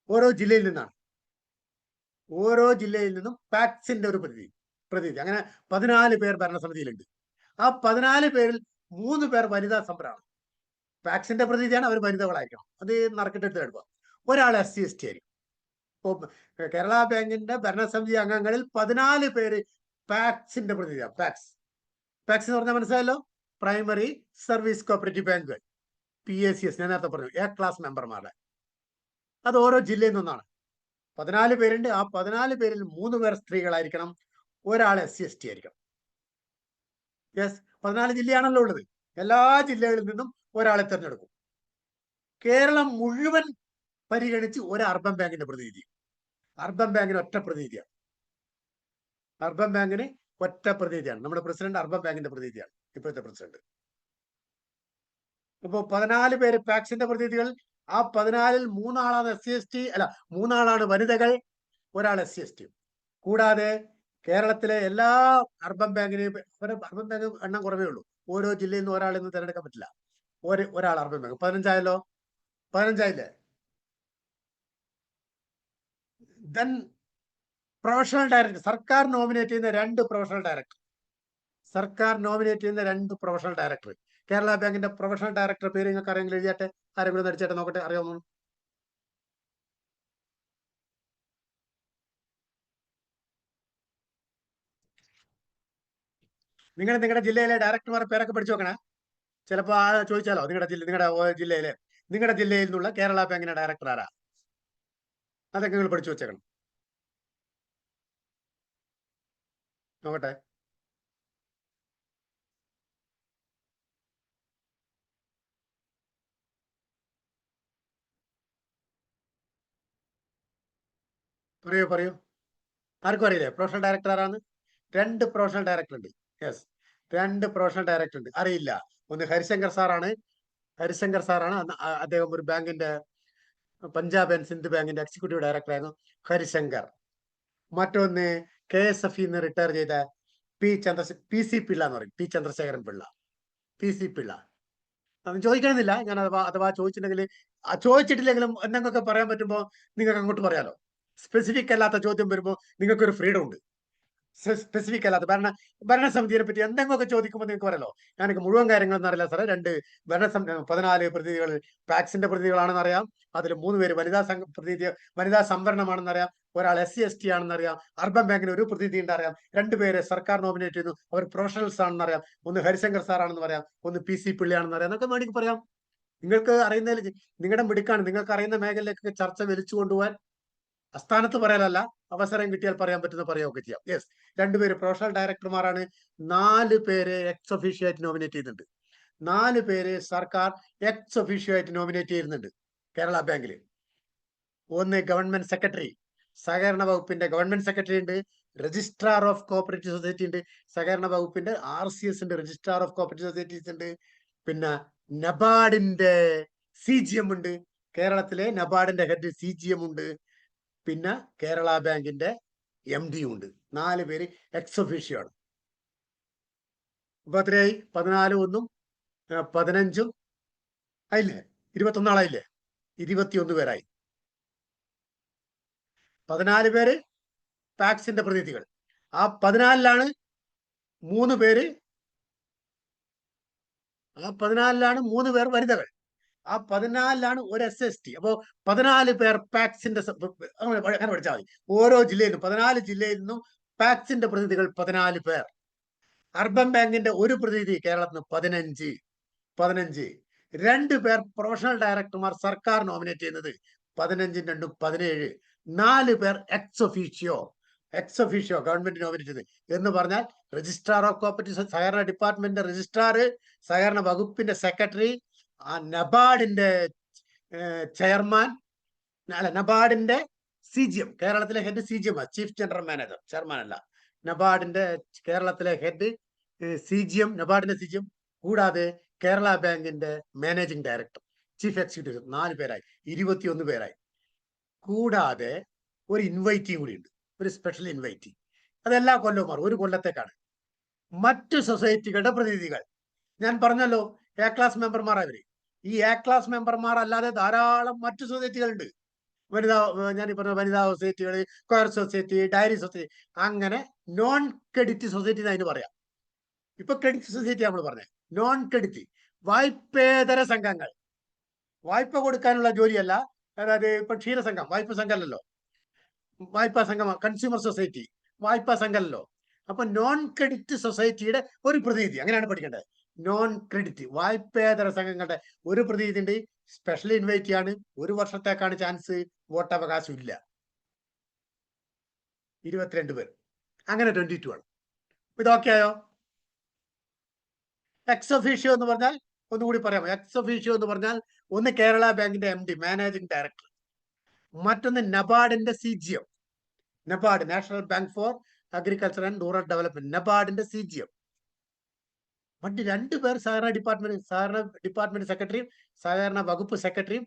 ഓരോ ജില്ലയിൽ നിന്നാണ്. ഓരോ ജില്ലയിൽ നിന്നും പാക്സിന്റെ ഒരു പ്രതിനിധി അങ്ങനെ 14 പേർ ഭരണസമിതിയിലുണ്ട്. ആ 14 പേരിൽ 3 പേർ വനിതാ സംവരണമാണ്. പാക്സിന്റെ പ്രതിനിധിയാണ്, അവർ വനിതകളായിരിക്കണം. അത് നറുക്കിട്ടെടുത്ത് എടുക്കുക. ഒരാൾ SC/ST ആയിരിക്കും. ഇപ്പൊ കേരള ബാങ്കിന്റെ ഭരണസമിതി അംഗങ്ങളിൽ 14 പേര് പാക്സിന്റെ പ്രതിനിധിയാണ്. പാക്സ് എന്ന് പറഞ്ഞാൽ മനസ്സിലായല്ലോ, പ്രൈമറി സർവീസ് കോപ്പറേറ്റീവ് ബാങ്കുകൾ, PACS. ഞാൻ നേരത്തെ പറഞ്ഞു, A ക്ലാസ് മെമ്പർമാരുടെ. അത് ഓരോ ജില്ലയിൽ നിന്നാണ്. 14 പേരുണ്ട്. ആ 14 പേരിൽ 3 പേർ സ്ത്രീകളായിരിക്കണം, ഒരാൾ SC/ST ആയിരിക്കണം. യെസ്, 14 ജില്ലയാണല്ലോ ഉള്ളത്. എല്ലാ ജില്ലകളിൽ നിന്നും ഒരാളെ തെരഞ്ഞെടുക്കും. കേരളം മുഴുവൻ പരിഗണിച്ച് ഒരു അർബൻ ബാങ്കിന്റെ പ്രതിനിധി. അർബൻ ബാങ്കിന് ഒറ്റ പ്രതിനിധിയാണ്. നമ്മുടെ പ്രസിഡന്റ് അർബൻ ബാങ്കിന്റെ പ്രതിനിധിയാണ്, ഇപ്പോഴത്തെ പ്രസിഡന്റ്. ഇപ്പൊ 14 പേര് പാക്സിന്റെ പ്രതിനിധികൾ. ആ 14-ൽ 3 ആളാണ് SC/ST, അല്ല 3 ആളാണ് വനിതകൾ, ഒരാൾ SC/ST. കൂടാതെ കേരളത്തിലെ എല്ലാ അർബൻ ബാങ്കിനെയും, അർബൻ ബാങ്ക് എണ്ണം കുറവേ ഉള്ളൂ. ഓരോ ജില്ലയിൽ നിന്ന് ഒരാളിൽ നിന്ന് തിരഞ്ഞെടുക്കാൻ പറ്റില്ല. ഒരാൾ അർബൻ ബാങ്ക്. 15 ആയല്ലോ, 15 ദെൻ പ്രൊഫഷണൽ ഡയറക്ടർ. സർക്കാർ നോമിനേറ്റ് ചെയ്യുന്ന 2 പ്രൊഫഷണൽ ഡയറക്ടർ. കേരള ബാങ്കിന്റെ പ്രൊഫഷണൽ ഡയറക്ടർ പേര് നിങ്ങൾക്ക് ആരെങ്കിലും എഴുതിയാട്ടെ, ആരെങ്കിലും നടിച്ചേട്ടെ, നോക്കട്ടെ, അറിയാമോ? നിങ്ങളുടെ ജില്ലയിലെ ഡയറക്ടർമാരുടെ പേരൊക്കെ പഠിച്ചു നോക്കണേ. ചിലപ്പോ ചോദിച്ചാലോ, നിങ്ങളുടെ ജില്ലയിൽ നിന്നുള്ള കേരള ബാങ്കിന്റെ ഡയറക്ടർ ആരാ? അതൊക്കെ നിങ്ങൾ പഠിച്ചു വെച്ചേക്കണം. നോക്കട്ടെ. പറയൂ. ആർക്കും അറിയില്ലേ പ്രൊഫഷണൽ ഡയറക്ടർ ആരാന്ന്? 2 പ്രൊഫഷണൽ ഡയറക്ടർ ഉണ്ട്. യെസ്, 2 പ്രൊഫഷണൽ ഡയറക്ടർ ഉണ്ട്. അറിയില്ല. ഒന്ന് ഹരിശങ്കർ സാറാണ്. അദ്ദേഹം ഒരു ബാങ്കിന്റെ, പഞ്ചാബ് ആൻഡ് സിന്ധ് ബാങ്കിന്റെ എക്സിക്യൂട്ടീവ് ഡയറക്ടർ ആയിരുന്നു ഹരിശങ്കർ. മറ്റൊന്ന് KSFE റിട്ടയർ ചെയ്ത PC പിള്ള എന്ന് പറയും. ചന്ദ്രശേഖരൻ പിള്ള. PC പിള്ള. അത് ചോദിക്കണമെന്നില്ല. ഞാൻ അഥവാ ചോദിച്ചിട്ടുണ്ടെങ്കിൽ, ചോദിച്ചിട്ടില്ലെങ്കിലും എന്തെങ്കിലുമൊക്കെ പറയാൻ പറ്റുമ്പോൾ നിങ്ങൾക്ക് അങ്ങോട്ട് പറയാലോ. സ്പെസിഫിക് അല്ലാത്ത ചോദ്യം വരുമ്പോൾ നിങ്ങൾക്കൊരു ഫ്രീഡം ഉണ്ട്. സ്പെസിഫിക് അല്ലാത്ത ഭരണസമിതിയെ പറ്റി എന്തെങ്കിലുമൊക്കെ ചോദിക്കുമ്പോൾ നിങ്ങൾക്ക് പറയല്ലോ, എനിക്ക് മുഴുവൻ കാര്യങ്ങളൊന്നും അറിയില്ല സാറേ. 14 പ്രതിനിധികൾ പാക്സിന്റെ പ്രതിനിധികളാണെന്ന് അറിയാം. അതിൽ 3 പേര് വനിതാ സംവരണമാണെന്ന് അറിയാം. ഒരാൾ SC/ST ആണെന്ന് അറിയാം. അർബൻ ബാങ്കിന് ഒരു പ്രതിനിധി ഉണ്ടറിയാം. 2 പേരെ സർക്കാർ നോമിനേറ്റ് ചെയ്തു, അവർ പ്രൊഫഷണൽസ് ആണെന്ന് അറിയാം. ഒന്ന് ഹരിശങ്കർ സാർ ആണെന്ന് പറയാം, ഒന്ന് PC പിള്ളയാണെന്ന് അറിയാം. എന്നൊക്കെ വേണമെങ്കിൽ പറയാം. നിങ്ങൾക്ക് അറിയുന്നതിൽ നിങ്ങളുടെ മിടുക്കാണ്. നിങ്ങൾക്ക് അറിയുന്ന മേഖലയിലേക്ക് ചർച്ച വലിച്ചു കൊണ്ടുപോകാൻ അസ്ഥാനത്ത് പറയാനല്ല, അവസരം കിട്ടിയാൽ പറയാൻ പറ്റുന്ന പറയുകയൊക്കെ ചെയ്യാം. യെസ്, 2 പേര് പ്രൊഫഷണൽ ഡയറക്ടർമാരാണ്. 4 പേരെ എക്സ് ഒഫീഷ്യോ ആയിട്ട് നോമിനേറ്റ് ചെയ്യുന്നുണ്ട്. 4 പേര് സർക്കാർ എക്സ് ഒഫീഷ്യോ ആയിട്ട് നോമിനേറ്റ് ചെയ്യുന്നുണ്ട് കേരള ബാങ്കിൽ. ഒന്ന് ഗവൺമെന്റ് സെക്രട്ടറി, സഹകരണ വകുപ്പിന്റെ ഗവൺമെന്റ് സെക്രട്ടറി ഉണ്ട്. രജിസ്ട്രാർ ഓഫ് കോപ്പറേറ്റീവ് സൊസൈറ്റി ഉണ്ട്. സഹകരണ വകുപ്പിന്റെ RCS ഉണ്ട്, രജിസ്ട്രാർ ഓഫ് കോപ്പറേറ്റീവ് സൊസൈറ്റീസ് ഉണ്ട്. പിന്നെ നബാർഡിന്റെ CGM ഉണ്ട്. കേരളത്തിലെ നബാർഡിന്റെ ഹെഡ് CGM ഉണ്ട്. പിന്നെ കേരള ബാങ്കിന്റെ MD ഉണ്ട്. 4 പേര് എക്സ് ഒഫീഷ്യോ ആണ്. ഇപ്പൊ എത്രയായി? 14 1 15 ആയില്ലേ? 21 ആളായില്ലേ? 21 പേരായി. 14 പേര് പാക്സിന്റെ പ്രതിനിധികൾ. ആ 14-ലാണ് 3 പേര് വനിതകൾ. ആ 14-ലാണ് ഒരു SC/ST. അപ്പോ 14 പേർ പാക്സിന്റെ അങ്ങനെ പഠിച്ചാൽ മതി. ഓരോ ജില്ലയിൽ നിന്നും 14 ജില്ലയിൽ നിന്നും പാക്സിന്റെ പ്രതിനിധികൾ 14 പേർ. അർബൻ ബാങ്കിന്റെ ഒരു പ്രതിനിധി കേരളത്തിന് 15 2 പേർ പ്രൊഫഷണൽ ഡയറക്ടർമാർ സർക്കാർ നോമിനേറ്റ് ചെയ്യുന്നത് 15 2 17 4 പേർ എക്സ് ഒഫീഷ്യോ ഗവൺമെന്റ് നോമിനേറ്റ് ചെയ്ത് എന്ന് പറഞ്ഞാൽ രജിസ്ട്രാർ ഓഫ് കോപ്പറേറ്റീവ് സഹകരണ ഡിപ്പാർട്ട്മെന്റ് രജിസ്ട്രാർ, സഹകരണ വകുപ്പിന്റെ സെക്രട്ടറി, നബാർഡിന്റെ ചെയർമാൻ, അല്ല നബാർഡിന്റെ CGM, കേരളത്തിലെ head CGM, chief general manager, chairman അല്ല. നബാർഡിന്റെ കേരളത്തിലെ ഹെഡ് CGM, നബാർഡിന്റെ CGM, കൂടാതെ കേരള ബാങ്കിന്റെ മാനേജിംഗ് ഡയറക്ടർ, ചീഫ് എക്സിക്യൂട്ടീവ്, 4 പേരായി 21 പേരായി. കൂടാതെ ഒരു ഇൻവൈറ്റി കൂടി ഉണ്ട്, ഒരു സ്പെഷ്യൽ ഇൻവൈറ്റി. അതെല്ലാ കൊല്ലവും മാറും, ഒരു കൊല്ലത്തേക്കാണ്. മറ്റു സൊസൈറ്റികളുടെ പ്രതിനിധികൾ, ഞാൻ പറഞ്ഞല്ലോ എ ക്ലാസ് മെമ്പർമാർ. അവര് ഈ എ ക്ലാസ് മെമ്പർമാർ അല്ലാതെ ധാരാളം മറ്റു സൊസൈറ്റികളുണ്ട്. ഞാൻ പറഞ്ഞ വനിതാ സൊസൈറ്റികൾ, സ്ക്വയർ സൊസൈറ്റി, ഡയറി സൊസൈറ്റി, അങ്ങനെ നോൺ ക്രെഡിറ്റ് സൊസൈറ്റി അതിന് പറയാം. ഇപ്പൊ ക്രെഡിറ്റ് സൊസൈറ്റി നമ്മൾ പറഞ്ഞത്. നോൺ ക്രെഡിറ്റ് വായ്പേതര സംഘങ്ങൾ, വായ്പ കൊടുക്കാനുള്ള ജോലിയല്ല. അതായത് ഇപ്പൊ ക്ഷീരസംഘം വായ്പ സംഘമല്ലല്ലോ, വായ്പാ സംഘം, കൺസ്യൂമർ സൊസൈറ്റി വായ്പാ സംഘമല്ലോ. അപ്പൊ നോൺ ക്രെഡിറ്റ് സൊസൈറ്റിയുടെ ഒരു പ്രതിനിധി, അങ്ങനെയാണ് പഠിക്കേണ്ടത്. നോൺ ക്രെഡിറ്റ് വായ്പേതര സംഘങ്ങളുടെ ഒരു പ്രതിനിധി ഉണ്ട്, സ്പെഷ്യൽ ഇൻവൈറ്റി ആണ്, 1 വർഷത്തേക്കാണ് ചാൻസ്, വോട്ടവകാശം ഇല്ല. 22 പേർ, അങ്ങനെ 22 ആണ്. ഇതൊക്കെ ആയോ? എക്സ് ഒഫീഷ്യോ എന്ന് പറഞ്ഞാൽ ഒന്നുകൂടി പറയാമോ? എക്സ് ഒഫീഷ്യോ എന്ന് പറഞ്ഞാൽ ഒന്ന് കേരള ബാങ്കിന്റെ MD, മാനേജിംഗ് ഡയറക്ടർ, മറ്റൊന്ന് നബാർഡിന്റെ CGM, NABARD, national bank for agriculture and rural development, നബാർഡിന്റെ CGM. മറ്റ് 2 പേർ സഹകരണ ഡിപ്പാർട്ട്മെന്റ് സെക്രട്ടറിയും സഹകരണ വകുപ്പ് സെക്രട്ടറിയും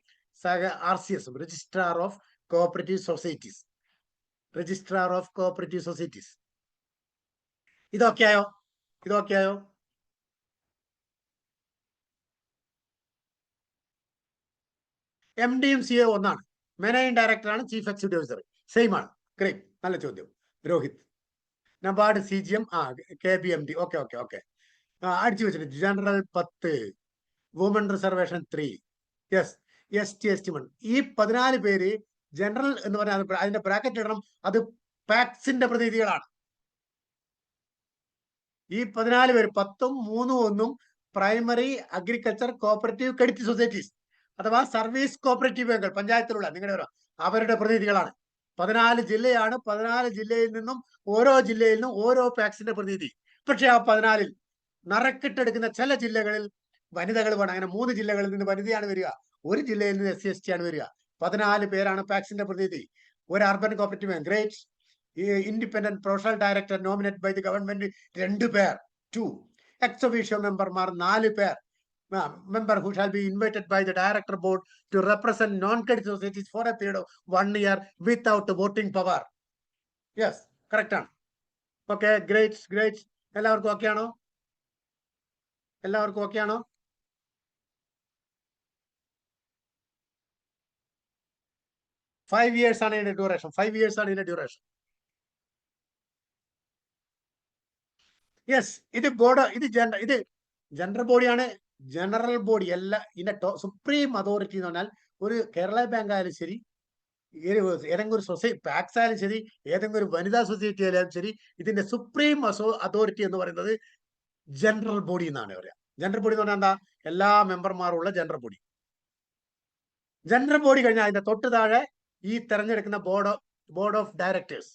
RCS, registrar of cooperative societies. ഇതൊക്കെയായോ? MDയും CEO ഒന്നാണ്, മാനേജിംഗ് ഡയറക്ടറാണ്, ചീഫ് എക്സിക്യൂട്ടീവ് ഓഫീസർ സെയിം ആണ്. ഗ്രേറ്റ്, നല്ല ചോദ്യം Rohit. NABARD CGM, KBMD, okay. അടിച്ചു വെച്ചിട്ട് general 10, woman reservation 3, yes, ST 1. ഈ 14 പേര് ജനറൽ എന്ന് പറഞ്ഞാൽ അതിന്റെ ബ്രാക്കറ്റ് ഇടണം, അത് പാക്സിന്റെ പ്രതിനിധികളാണ്. ഈ 14 പേര് 10ഉം 3ഉം 1ഉം primary agriculture cooperative credit societies അഥവാ സർവീസ് കോഓപ്പറേറ്റീവ് ബാങ്കുകൾ, പഞ്ചായത്തിലുള്ള നിങ്ങളുടെ അവരുടെ പ്രതിനിധികളാണ്. 14 ജില്ലയാണ്. 14 ജില്ലയിൽ നിന്നും ഓരോ പാക്സിന്റെ പ്രതിനിധി. പക്ഷെ ആ 14-ൽ നറുക്കിട്ടെടുക്കുന്ന ചില ജില്ലകളിൽ വനിതകൾ വേണം. അങ്ങനെ 3 ജില്ലകളിൽ നിന്ന് വനിതയാണ് വരിക, 1 ജില്ലയിൽ നിന്ന് SC ST ആണ് വരിക. 14 പേരാണ് പാക്സിന്റെ പ്രതിനിധി. ഒരു urban cooperative bank, great. Independent professional director nominate by the government 2 പേർ, 2. എക്സ് ഒഫീഷ്യോ മെമ്പർമാർ 4 പേർ. Member who shall be invited by the director board to represent non-credit societies for a period of 1 year without voting power. Yes, correct ആണ്. Okay, great. എല്ലാവർക്കും ഓക്കെ ആണോ? 5 years ആണ് ഇതിന്റെ ഡ്യൂറേഷൻ. 5 years ആണ് ഇതിന്റെ ഡ്യൂറേഷൻ. യെസ്, ഇത് ബോർഡ്, ഇത് ജനറൽ ബോഡിയാണ്. ജനറൽ ബോഡി അല്ല. ഇതിന്റെ സുപ്രീം അതോറിറ്റി എന്ന് പറഞ്ഞാൽ ഒരു കേരള ബാങ്ക് ആയാലും ശരി, ഏതെങ്കിലും ഒരു സൊസൈറ്റി പാക്സ് ആയാലും ശരി, ഏതെങ്കിലും ഒരു വനിതാ സൊസൈറ്റി ആയാലും ശരി, ഇതിന്റെ സുപ്രീം അതോറിറ്റി എന്ന് പറയുന്നത് ജനറൽ ബോഡി എന്നാണ് പറയാം. ജനറൽ ബോഡി എന്ന് പറഞ്ഞാൽ എന്താ? എല്ലാ മെമ്പർമാരുള്ള ജനറൽ ബോഡി. ജനറൽ ബോഡി കഴിഞ്ഞാൽ അതിന്റെ തൊട്ട് താഴെ ഈ തെരഞ്ഞെടുക്കുന്ന board of directors.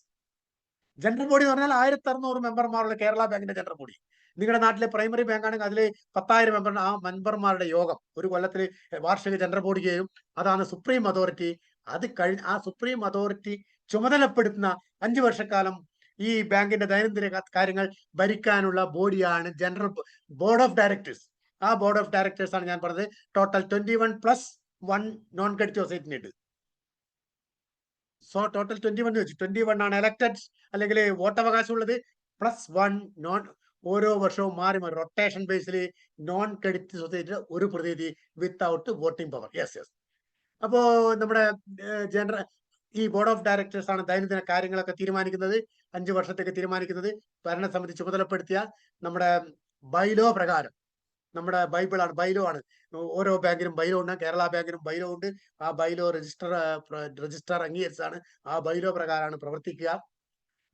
General body എന്ന് പറഞ്ഞാൽ 1600 മെമ്പർമാരുള്ള കേരള ബാങ്കിന്റെ ജനറൽ ബോഡി. നിങ്ങളുടെ നാട്ടിലെ പ്രൈമറി ബാങ്ക് ആണെങ്കിൽ അതിൽ 10,000 മെമ്പർ, ആ മെമ്പർമാരുടെ യോഗം ഒരു കൊല്ലത്തിൽ വാർഷിക ജനറൽ ബോഡി ചെയ്യും. അതാണ് സുപ്രീം അതോറിറ്റി. അത് ആ സുപ്രീം അതോറിറ്റി ചുമതലപ്പെടുത്തുന്ന 5 വർഷക്കാലം ഈ ബാങ്കിന്റെ ദൈനംദിന കാര്യങ്ങൾ ഭരിക്കാനുള്ള ബോഡിയാണ് ബോർഡ് ഓഫ് ഡയറക്ടേഴ്സ്. ആ ബോർഡ് ഓഫ് ഡയറക്ടേഴ്സ് ആണ് ഞാൻ പറഞ്ഞത്. ടോട്ടൽ 21+1 നോൺ ക്രെഡിറ്റ് സൊസൈറ്റിനുണ്ട്. സോ ടോട്ടൽ 21 വെച്ച് 21 ആണ് എലക്ടഡ്, അല്ലെങ്കിൽ വോട്ടവകാശം ഉള്ളത്, +1 നോൺ. ഓരോ വർഷവും മാറി റൊട്ടേഷൻ ബേസിൽ നോൺ ക്രെഡിറ്റ് സൊസൈറ്റിയുടെ ഒരു പ്രതിനിധി വിത്തൗട്ട് വോട്ടിംഗ് പവർ. യെസ്. അപ്പോ നമ്മുടെ ഈ ബോർഡ് ഓഫ് ഡയറക്ടേഴ്സ് ആണ് ദൈനംദിന കാര്യങ്ങളൊക്കെ തീരുമാനിക്കുന്നത്, 5 വർഷത്തേക്ക് തീരുമാനിക്കുന്നത്. ഭരണസമിതി ചുമതലപ്പെടുത്തിയ നമ്മുടെ ബൈലോ പ്രകാരം, നമ്മുടെ ബൈലോ ആണ്. ഓരോ ബാങ്കിനും ബൈലോ ഉണ്ട്, കേരള ബാങ്കിനും ബൈലോ ഉണ്ട്. ആ ബൈലോ രജിസ്റ്റർ അംഗീകരിച്ചാണ്, ആ ബൈലോ പ്രകാരമാണ് പ്രവർത്തിക്കുക.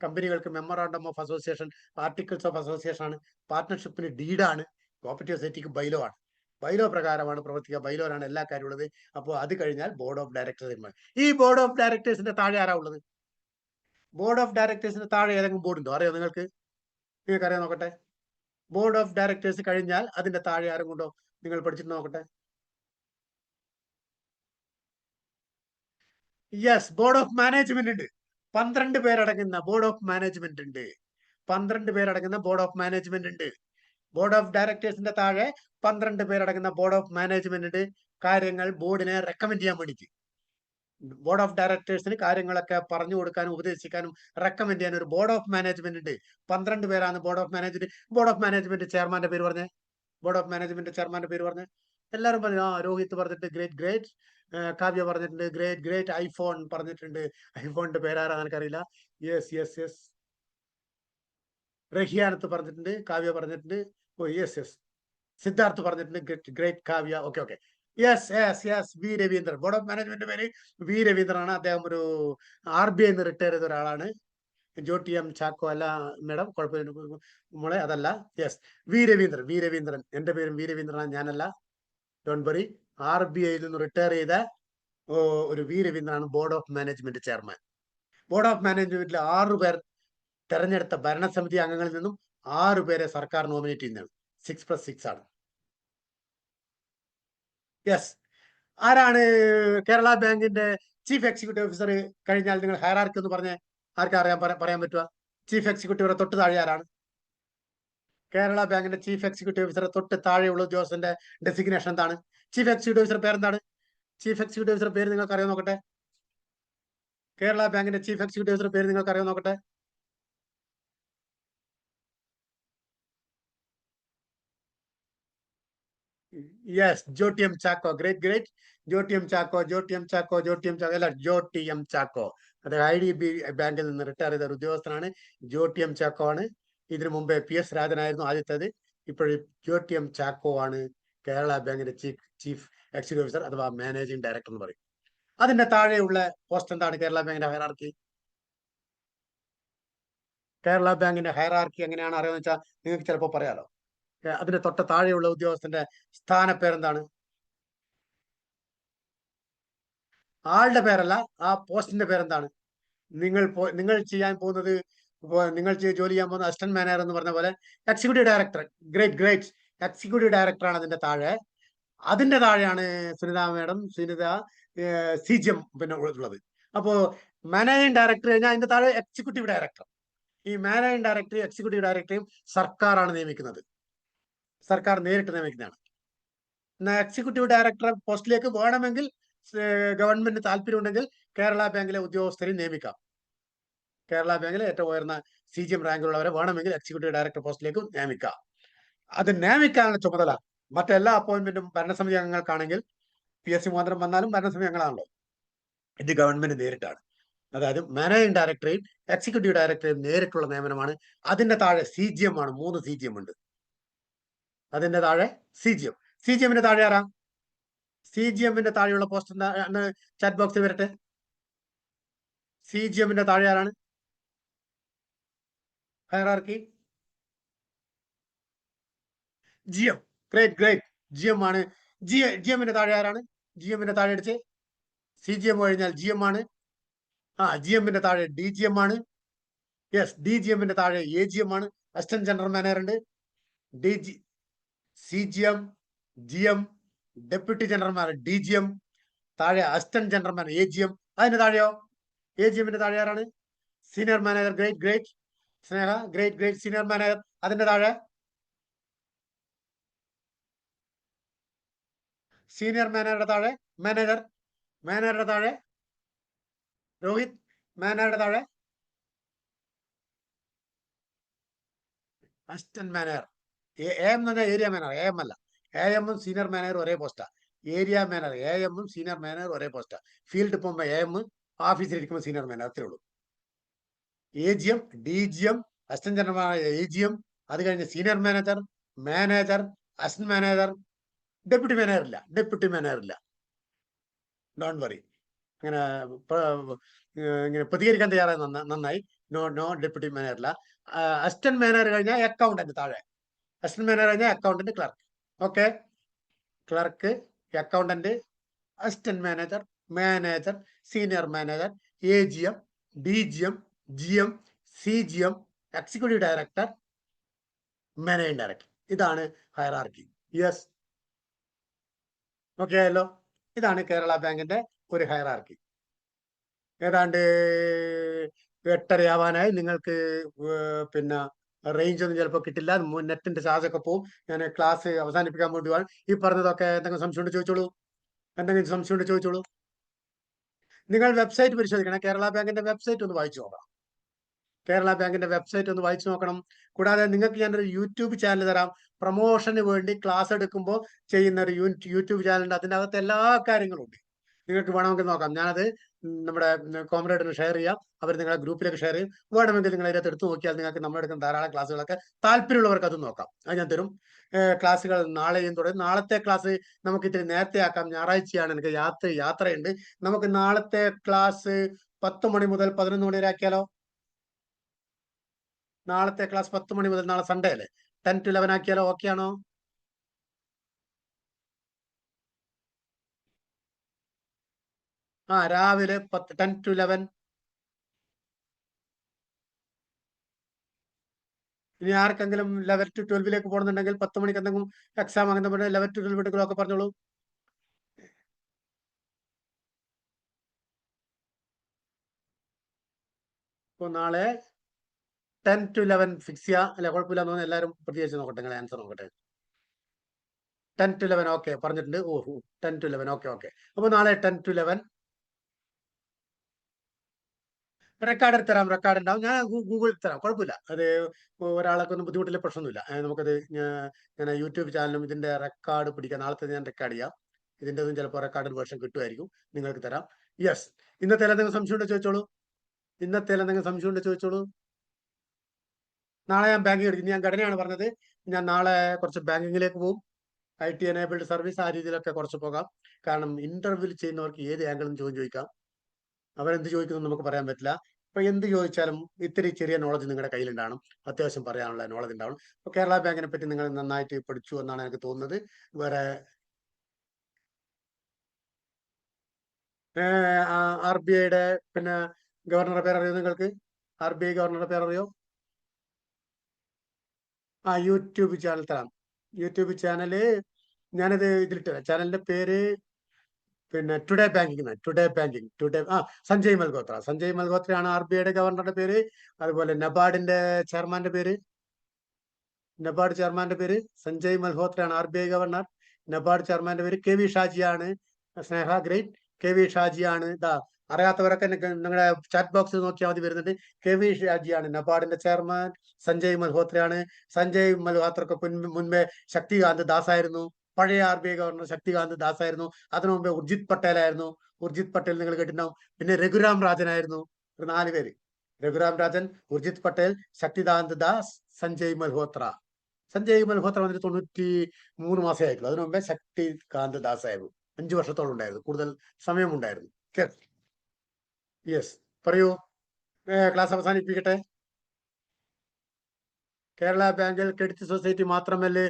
കമ്പനികൾക്ക് memorandum of association, articles of association ആണ്, പാർട്ട്ണർഷിപ്പിന് ഡീഡാണ്, കോപ്പറേറ്റീവ് സൊസൈറ്റിക്ക് ബൈലോ ആണ്. ബൈലോ പ്രകാരമാണ് പ്രവർത്തിക്കുക, ബൈലോയിലാണ് എല്ലാ കാര്യവും ഉള്ളത്. അപ്പോൾ അത് കഴിഞ്ഞാൽ ബോർഡ് ഓഫ് ഡയറക്ടേഴ്സ്. ഈ ബോർഡ് ഓഫ് ഡയറക്ടേഴ്സിന്റെ താഴെ ആരാ ഉള്ളത്? ബോർഡ് ഓഫ് ഡയറക്ടേഴ്സിന്റെ താഴെ ഏതെങ്കിലും ബോർഡ് ഉണ്ടോ? അറിയോ നിങ്ങൾക്ക്? അറിയാൻ നോക്കട്ടെ. ബോർഡ് ഓഫ് ഡയറക്ടേഴ്സ് കഴിഞ്ഞാൽ അതിന്റെ താഴെ ആരും കൊണ്ടോ? നിങ്ങൾ പഠിച്ചിട്ട് നോക്കട്ടെ. യെസ്, ബോർഡ് ഓഫ് മാനേജ്മെന്റ് ഉണ്ട്. 12 പേരടങ്ങുന്ന ബോർഡ് ഓഫ് മാനേജ്മെന്റ് ഉണ്ട്. 12 പേരടങ്ങുന്ന ബോർഡ് ഓഫ് മാനേജ്മെന്റ് ഉണ്ട്. ബോർഡ് ഓഫ് ഡയറക്ടേഴ്സിന്റെ താഴെ 12 പേരടങ്ങുന്ന ബോർഡ് ഓഫ് മാനേജ്മെന്റ് ഉണ്ട്. കാര്യങ്ങൾ ബോർഡിനെ റെക്കമെൻഡ് ചെയ്യാൻ വേണ്ടിയിട്ട്. ബോർഡ് ഓഫ് ഡയറക്ടേഴ്സിന് കാര്യങ്ങളൊക്കെ പറഞ്ഞു കൊടുക്കാനും ഉപദേശിക്കാനും റെക്കമെൻഡ് ചെയ്യാൻ ഒരു ബോർഡ് ഓഫ് മാനേജ്മെന്റ് ഉണ്ട്. 12 പേരാണ് board of management. Board of management ചെയർമാന്റെ പേര് പറഞ്ഞേ. ബോർഡ് ഓഫ് മാനേജ്മെന്റ് ചെയർമാന്റെ പേര് പറഞ്ഞേ. എല്ലാവരും പറഞ്ഞു. രോഹിത് പറഞ്ഞിട്ട് ഗ്രേറ്റ് ഗ്രേറ്റ്. കാവ്യ പറഞ്ഞിട്ടുണ്ട് ഗ്രേറ്റ് ഗ്രേറ്റ്. ഐഫോൺ പറഞ്ഞിട്ടുണ്ട്. ഐഫോണിന്റെ പേരാരാ എനിക്കറിയില്ല. Yes yes yes. റഹിയാനത്ത് പറഞ്ഞിട്ടുണ്ട്. കാവ്യ പറഞ്ഞിട്ടുണ്ട്. ഓ യെസ് യെസ്. സിദ്ധാർത്ഥ് പറഞ്ഞിട്ടുണ്ട് great Kavya. Okay okay. Yes yes yes. V Raveendran. Board of management പേര് വി രവീന്ദ്രനാണ്. അദ്ദേഹം ഒരു RBI റിട്ടയർ ചെയ്ത ഒരാളാണ്. ജോട്ടി എം ചാക്കോ അല്ല മേഡം, കുഴപ്പമില്ല മോളെ, അതല്ല. Yes, V Raveendran. V Raveendran. എന്റെ പേരും വി രവീന്ദ്രനാണ്, ഞാനല്ല. Don't worry. RBI നിന്ന് റിട്ടയർ ചെയ്ത ഒരു വി രവീന്ദ്രനാണ് board of management chairman. Board of മാനേജ്മെന്റിൽ 6 പേർ തെരഞ്ഞെടുത്ത ഭരണസമിതി അംഗങ്ങളിൽ നിന്നും 6 പേരെ സർക്കാർ നോമിനേറ്റ് ചെയ്യുന്നതാണ്. 6+6 ആണ്. യെസ്. ആരാണ് കേരള ബാങ്കിന്റെ ചീഫ് എക്സിക്യൂട്ടീവ് ഓഫീസർ കഴിഞ്ഞാൽ? നിങ്ങൾ ഹയറാർക്കി എന്ന് പറഞ്ഞ് ആർക്കാ പറയാൻ പറ്റുക? ചീഫ് എക്സിക്യൂട്ടീവറെ തൊട്ട് താഴെ ആരാണ്? കേരള ബാങ്കിന്റെ ചീഫ് എക്സിക്യൂട്ടീവ് ഓഫീസറെ തൊട്ട് താഴെയുള്ള ഉദ്യോഗസ്ഥന്റെ ഡെസിഗ്നേഷൻ എന്താണ്? ചീഫ് എക്സിക്യൂട്ടീവ് ഓഫീസർ പേരെന്താണ്? ചീഫ് എക്സിക്യൂട്ടീവ് ഓഫീസർ പേര് നിങ്ങൾക്ക് അറിയാൻ നോക്കട്ടെ. കേരള ബാങ്കിന്റെ ചീഫ് എക്സിക്യൂട്ടീവ് ഓഫീസർ പേര് നിങ്ങൾക്ക് അറിയാൻ നോക്കട്ടെ. Yes, Jorty M Chacko. Great great. Jorty M Chacko. അല്ല, ജോട്ടി എം ചാക്കോ. അദ്ദേഹം IDB ബാങ്കിൽ നിന്ന് റിട്ടയർ ചെയ്ത ഒരു ഉദ്യോഗസ്ഥനാണ്. ജോട്ടി എം ചാക്കോ ആണ്. ഇതിനു മുമ്പേ PS രാജനായിരുന്നു ആദ്യത്തേത്. ഇപ്പോഴും ജോട്ടി എം ചാക്കോ ആണ് കേരള ബാങ്കിന്റെ ചീഫ് എക്സിക്യൂട്ടീവ് ഓഫീസർ അഥവാ മാനേജിംഗ് ഡയറക്ടർ എന്ന് പറയും. അതിന്റെ താഴെയുള്ള പോസ്റ്റ് എന്താണ്? കേരള ബാങ്കിന്റെ ഹയറാർക്കി. കേരള ബാങ്കിന്റെ ഹയറാർക്കി എങ്ങനെയാണ് അറിയാന്ന് വെച്ചാൽ നിങ്ങൾക്ക് ചിലപ്പോൾ പറയാലോ. അതിന്റെ തൊട്ട് താഴെയുള്ള ഉദ്യോഗസ്ഥന്റെ സ്ഥാനപ്പേരെന്താണ്? ആളുടെ പേരല്ല, ആ പോസ്റ്റിന്റെ പേരെന്താണ്? നിങ്ങൾ ചെയ്യാൻ പോകുന്നത്, നിങ്ങൾ ജോലി ചെയ്യാൻ പോകുന്ന അസിസ്റ്റന്റ് മാനേജർ എന്ന് പറഞ്ഞ പോലെ executive director. Great great. Executive ഡയറക്ടറാണ് അതിന്റെ താഴെ. അതിന്റെ താഴെയാണ് സുനിത മാഡം, സുനിത CGM പിന്നെ ഉള്ളത്. അപ്പോ മാനേജിംഗ് ഡയറക്ടർ കഴിഞ്ഞാൽ അതിന്റെ താഴെ എക്സിക്യൂട്ടീവ് ഡയറക്ടർ. ഈ മാനേജിംഗ് ഡയറക്ടർ എക്സിക്യൂട്ടീവ് ഡയറക്ടറെയും സർക്കാരാണ് നിയമിക്കുന്നത്. സർക്കാർ നേരിട്ട് നിയമിക്കുന്നതാണ്. എന്നാൽ എക്സിക്യൂട്ടീവ് ഡയറക്ടർ പോസ്റ്റിലേക്ക് വേണമെങ്കിൽ ഗവൺമെന്റ് താല്പര്യം ഉണ്ടെങ്കിൽ കേരള ബാങ്കിലെ ഉദ്യോഗസ്ഥരെ നിയമിക്കാം. കേരള ബാങ്കിലെ ഏറ്റവും ഉയർന്ന CGM റാങ്കിലുള്ളവരെ വേണമെങ്കിൽ എക്സിക്യൂട്ടീവ് ഡയറക്ടർ പോസ്റ്റിലേക്ക് നിയമിക്കാം. അത് നിയമിക്കാനുള്ള ചുമതല മറ്റെല്ലാ അപ്പോയിന്റ്മെന്റും ഭരണസമിതി അംഗങ്ങൾക്കാണെങ്കിൽ PSC മുഖാന്തരം വന്നാലും ഭരണസമിതി അംഗങ്ങളാണല്ലോ. ഇത് ഗവൺമെന്റ് നേരിട്ടാണ്. അതായത് മാനേജിംഗ് ഡയറക്ടറെയും എക്സിക്യൂട്ടീവ് ഡയറക്ടറെയും നേരിട്ടുള്ള നിയമനമാണ്. അതിന്റെ താഴെ CGM ആണ്. 3 CGM ഉണ്ട്. അതിന്റെ താഴെ CGM. CGMന്റെ താഴെ ആരാ? CGMന്റെ താഴെയുള്ള പോസ്റ്റ് എന്താണ്? ചാറ്റ് ബോക്സിൽ വരട്ടെ. CGMന്റെ താഴെ ആരാണ്? Hierarchy. GM. Great great. GM ആണ്. GMന്റെ താഴെ ആരാണ്? GMന്റെ താഴെ അടിച്ച്. CGM കഴിഞ്ഞാൽ GM ആണ്. GMന്റെ താഴെ DGM ആണ്. യെസ്, DGMന്റെ താഴെ AGM ആണ്. അസിസ്റ്റന്റ് ജനറൽ മാനേജർ ഉണ്ട്. CGM, GM, deputy general manager DGM, താഴെ അസിസ്റ്റന്റ് ജനറൽ മാനേജർ AGM. അതിന് താഴെയോ? AGMന്റെ താഴെ ആരാണ്? Senior manager. Great great. Sneha. Great great. Senior manager. അതിന്റെ താഴെ സീനിയർ മാനേജറുടെ താഴെ മാനേജർ. മാനേജറുടെ താഴെ രോഹിത്. മാനേജറുടെ താഴെ അസിസ്റ്റന്റ് മാനേജർ. AM എന്ന് പറഞ്ഞാൽ ഏരിയ മാനേജർ. AM അല്ല. AM-ഉം സീനിയർ മാനേജർ ഒരേ പോസ്റ്റാ. Area manager. AM-ഉം സീനിയർ മാനേജർ ഒരേ പോസ്റ്റാ. ഫീൽഡ് പോകുമ്പോൾ AM, ഓഫീസിലിരിക്കുമ്പോൾ സീനിയർ മാനേജർ. അത്രേ ഉള്ളൂ. AGM, DGM, assistant general manager AGM, അത് കഴിഞ്ഞ് senior manager, manager, assistant manager, deputy manager ഇല്ല. ഡെപ്യൂട്ടി മാനേജർ ഇല്ല. Don't worry. അങ്ങനെ ഇങ്ങനെ പ്രതികരിക്കാൻ തയ്യാറായി. നന്നായി. നോ ഡെപ്യൂട്ടി മാനേജർ അല്ല. അസിസ്റ്റന്റ് മാനേജർ കഴിഞ്ഞാൽ അക്കൗണ്ടന്റ് താഴെ. അസിസ്റ്റന്റ് മാനേജർ കഴിഞ്ഞാൽ accountant, clerk. Okay, clerk, accountant, assistant manager, manager, senior manager, AGM, DGM, GM, CGM, executive director, managing director. ഇതാണ് ഹയറാർക്കി. യെസ്, ഓക്കെ ആയല്ലോ. ഇതാണ് കേരള ബാങ്കിന്റെ ഒരു ഹയറാർക്കി. ഏതാണ്ട് 8:30 ആവാനായി. നിങ്ങൾക്ക് പിന്നെ റേഞ്ച് ഒന്നും ചിലപ്പോൾ കിട്ടില്ല, നെറ്റിന്റെ ചാർജ് ഒക്കെ പോവും. ഞാൻ ക്ലാസ് അവസാനിപ്പിക്കാൻ വേണ്ടി പോവാൻ. ഈ പറഞ്ഞതൊക്കെ എന്തെങ്കിലും സംശയം ഉണ്ട് ചോദിച്ചോളൂ. എന്തെങ്കിലും സംശയം ഉണ്ട് ചോദിച്ചോളൂ. നിങ്ങൾ വെബ്സൈറ്റ് പരിശോധിക്കണം. കേരള ബാങ്കിന്റെ വെബ്സൈറ്റ് ഒന്ന് വായിച്ചു നോക്കണം. കേരള ബാങ്കിന്റെ വെബ്സൈറ്റ് ഒന്ന് വായിച്ചു നോക്കണം. കൂടാതെ നിങ്ങൾക്ക് ഞാനൊരു യൂട്യൂബ് ചാനൽ തരാം. പ്രൊമോഷന് വേണ്ടി ക്ലാസ് എടുക്കുമ്പോൾ ചെയ്യുന്ന ഒരു യൂട്യൂബ് ചാനലുണ്ട്. അതിൻ്റെ അകത്ത് എല്ലാ കാര്യങ്ങളും ഉണ്ട്. നിങ്ങൾക്ക് വേണമെങ്കിൽ നോക്കാം. ഞാനത് നമ്മുടെ കോമ്രേഡിന് ഷെയർ ചെയ്യാം. അവർ നിങ്ങളുടെ ഗ്രൂപ്പിലേക്ക് ഷെയർ ചെയ്യും. വേണമെങ്കിൽ നിങ്ങൾ അതിനകത്ത് എടുത്തു നോക്കിയാൽ നിങ്ങൾക്ക് നമ്മളെടുക്കുന്ന ധാരാളം ക്ലാസ്സുകളൊക്കെ താല്പര്യമുള്ളവർക്ക് അത് നോക്കാം. അത് ഞാൻ തരും. ക്ലാസ്സുകൾ നാളെയും തുടരും. നാളത്തെ ക്ലാസ് നമുക്ക് ഇത്തിരി നേരത്തെ ആക്കാം. ഞായറാഴ്ചയാണ്, എനിക്ക് യാത്രയുണ്ട്. നമുക്ക് നാളത്തെ ക്ലാസ് 10 മണി മുതൽ 11 മണി വരെ ആക്കിയാലോ? നാളത്തെ ക്ലാസ് 10 മണി മുതൽ, നാളെ സൺഡേ അല്ലേ, 10 to 11 ആക്കിയാലോ? ഓക്കെ ആണോ? രാവിലെ 10 to 11. ഇനി ആർക്കെങ്കിലും 11 to 12 പോകണമെന്നുണ്ടെങ്കിൽ 10 മണിക്ക് എന്തെങ്കിലും എക്സാം അങ്ങനെ 11 to 12 ഒക്കെ പറഞ്ഞോളൂ. ഇപ്പൊ നാളെ 10 to 11 ഫിക്സ് ചെയ്യാം അല്ലെ? കുഴപ്പമില്ല തോന്നുന്നു. എല്ലാവരും പ്രത്യേകിച്ച് നോക്കട്ടെ, നിങ്ങളെ ആൻസർ നോക്കട്ടെ. 10 to 11 ഓക്കെ പറഞ്ഞിട്ടുണ്ട്. 10 to 11 ഓക്കെ. അപ്പൊ നാളെ 10 to 11 റെക്കോർഡ് തരാം. റെക്കോർഡ് ഉണ്ടാവും. ഞാൻ ഗൂഗിളിൽ തരാം, കുഴപ്പമില്ല. അത് ഒരാളൊക്കെ ഒന്നും ബുദ്ധിമുട്ടില്ല, പ്രശ്നമൊന്നുമില്ല. നമുക്കത് ഞാൻ യൂട്യൂബ് ചാനലും ഇതിന്റെ റെക്കോർഡ് പിടിക്കാം. നാളത്തെ ഞാൻ റെക്കോർഡ് ചെയ്യാം. ഇതിന്റെ ഒന്നും ചിലപ്പോൾ റെക്കോർഡ് വേർഷൻ കിട്ടുമായിരിക്കും, നിങ്ങൾക്ക് തരാം. യെസ്, ഇന്നത്തെ എന്തെങ്കിലും സംശയം ഉണ്ടോ ചോദിച്ചോളൂ. ഇന്നത്തെ എന്തെങ്കിലും സംശയം ഉണ്ടോ ചോദിച്ചോളൂ. നാളെ ഞാൻ ബാങ്കിങ് എടുക്കും. ഞാൻ ഘടനയാണ് പറഞ്ഞത്. ഞാൻ നാളെ കുറച്ച് ബാങ്കിങ്ങിലേക്ക് പോകും. IT എനേബിൾഡ് സർവീസ്, ആ രീതിയിലൊക്കെ കുറച്ച് പോകാം. കാരണം ഇന്റർവ്യൂ ചെയ്യുന്നവർക്ക് ഏത് ആംഗിളും ചോദിക്കാം. അവരെന്ത് ചോദിക്കുന്നു നമുക്ക് പറയാൻ പറ്റില്ല. ഇപ്പൊ എന്ത് ചോദിച്ചാലും ഇത്തിരി ചെറിയ നോളജ് നിങ്ങളുടെ കയ്യിലുണ്ടാവണം. അത്യാവശ്യം പറയാനുള്ള നോളജ് ഉണ്ടാവണം. അപ്പൊ കേരള ബാങ്കിനെ പറ്റി നിങ്ങൾ നന്നായിട്ട് പഠിച്ചു എന്നാണ് എനിക്ക് തോന്നുന്നത്. വേറെ RBIയുടെ പിന്നെ ഗവർണറുടെ പേരറിയോ നിങ്ങൾക്ക്? RBI ഗവർണറുടെ പേരറിയോ? യൂട്യൂബ് ചാനൽ തരാം. യൂട്യൂബ് ചാനല് ഞാനത് ഇതിലിട്ട് തരാം. ചാനലിന്റെ പേര് പിന്നെ ടുഡേ ബാങ്കിങ്. സഞ്ജയ് മൽഹോത്രയാണ് RBIയുടെ ഗവർണറുടെ പേര്. അതുപോലെ നബാർഡ് ചെയർമാന്റെ പേര് സഞ്ജയ് മൽഹോത്രയാണ്, RBI ഗവർണർ. നബാർഡ് ചെയർമാന്റെ പേര് KV ഷാജിയാണ്. സ്നേഹ ഗ്രേറ്റ്. KV ഷാജിയാണ്. അറിയാത്തവരൊക്കെ നിങ്ങളുടെ ചാറ്റ് ബോക്സിൽ നോക്കിയാൽ മതി, വരുന്നുണ്ട്. KV ഷാജിയാണ് നബാർഡിന്റെ ചെയർമാൻ. സഞ്ജയ് മൽഹോത്രയാണ്. സഞ്ജയ് മൽഹോത്രക്ക് മുൻപേ ശക്തികാന്ത് ദാസ് ആയിരുന്നു. പഴയ RBI ഗവർണർ ശക്തികാന്ത് ദാസ് ആയിരുന്നു. അതിനു മുമ്പേ ഉർജിത് പട്ടേൽ ആയിരുന്നു. ഉർജിത് പട്ടേൽ നിങ്ങൾ കേട്ടിട്ടുണ്ടാവും. പിന്നെ രഘുറാം രാജൻ ആയിരുന്നു. 4 പേര്. രഘുറാം രാജൻ, ഉർജിത് പട്ടേൽ, ശക്തികാന്ത് ദാസ്, സഞ്ജയ് മൽഹോത്ര. സഞ്ജയ് മൽഹോത്ര വന്നിട്ട് 93 മാസമേ ആയിട്ടുള്ളൂ. അതിനു മുമ്പേ ശക്തികാന്ത് ദാസ് ആയിരുന്നു. 5 വർഷത്തോളം ഉണ്ടായിരുന്നു, കൂടുതൽ സമയമുണ്ടായിരുന്നു. യെസ്, പറയൂ. ക്ലാസ് അവസാനിപ്പിക്കട്ടെ. കേരള ബാങ്കിൽ ക്രെഡിറ്റ് സൊസൈറ്റി മാത്രമല്ലേ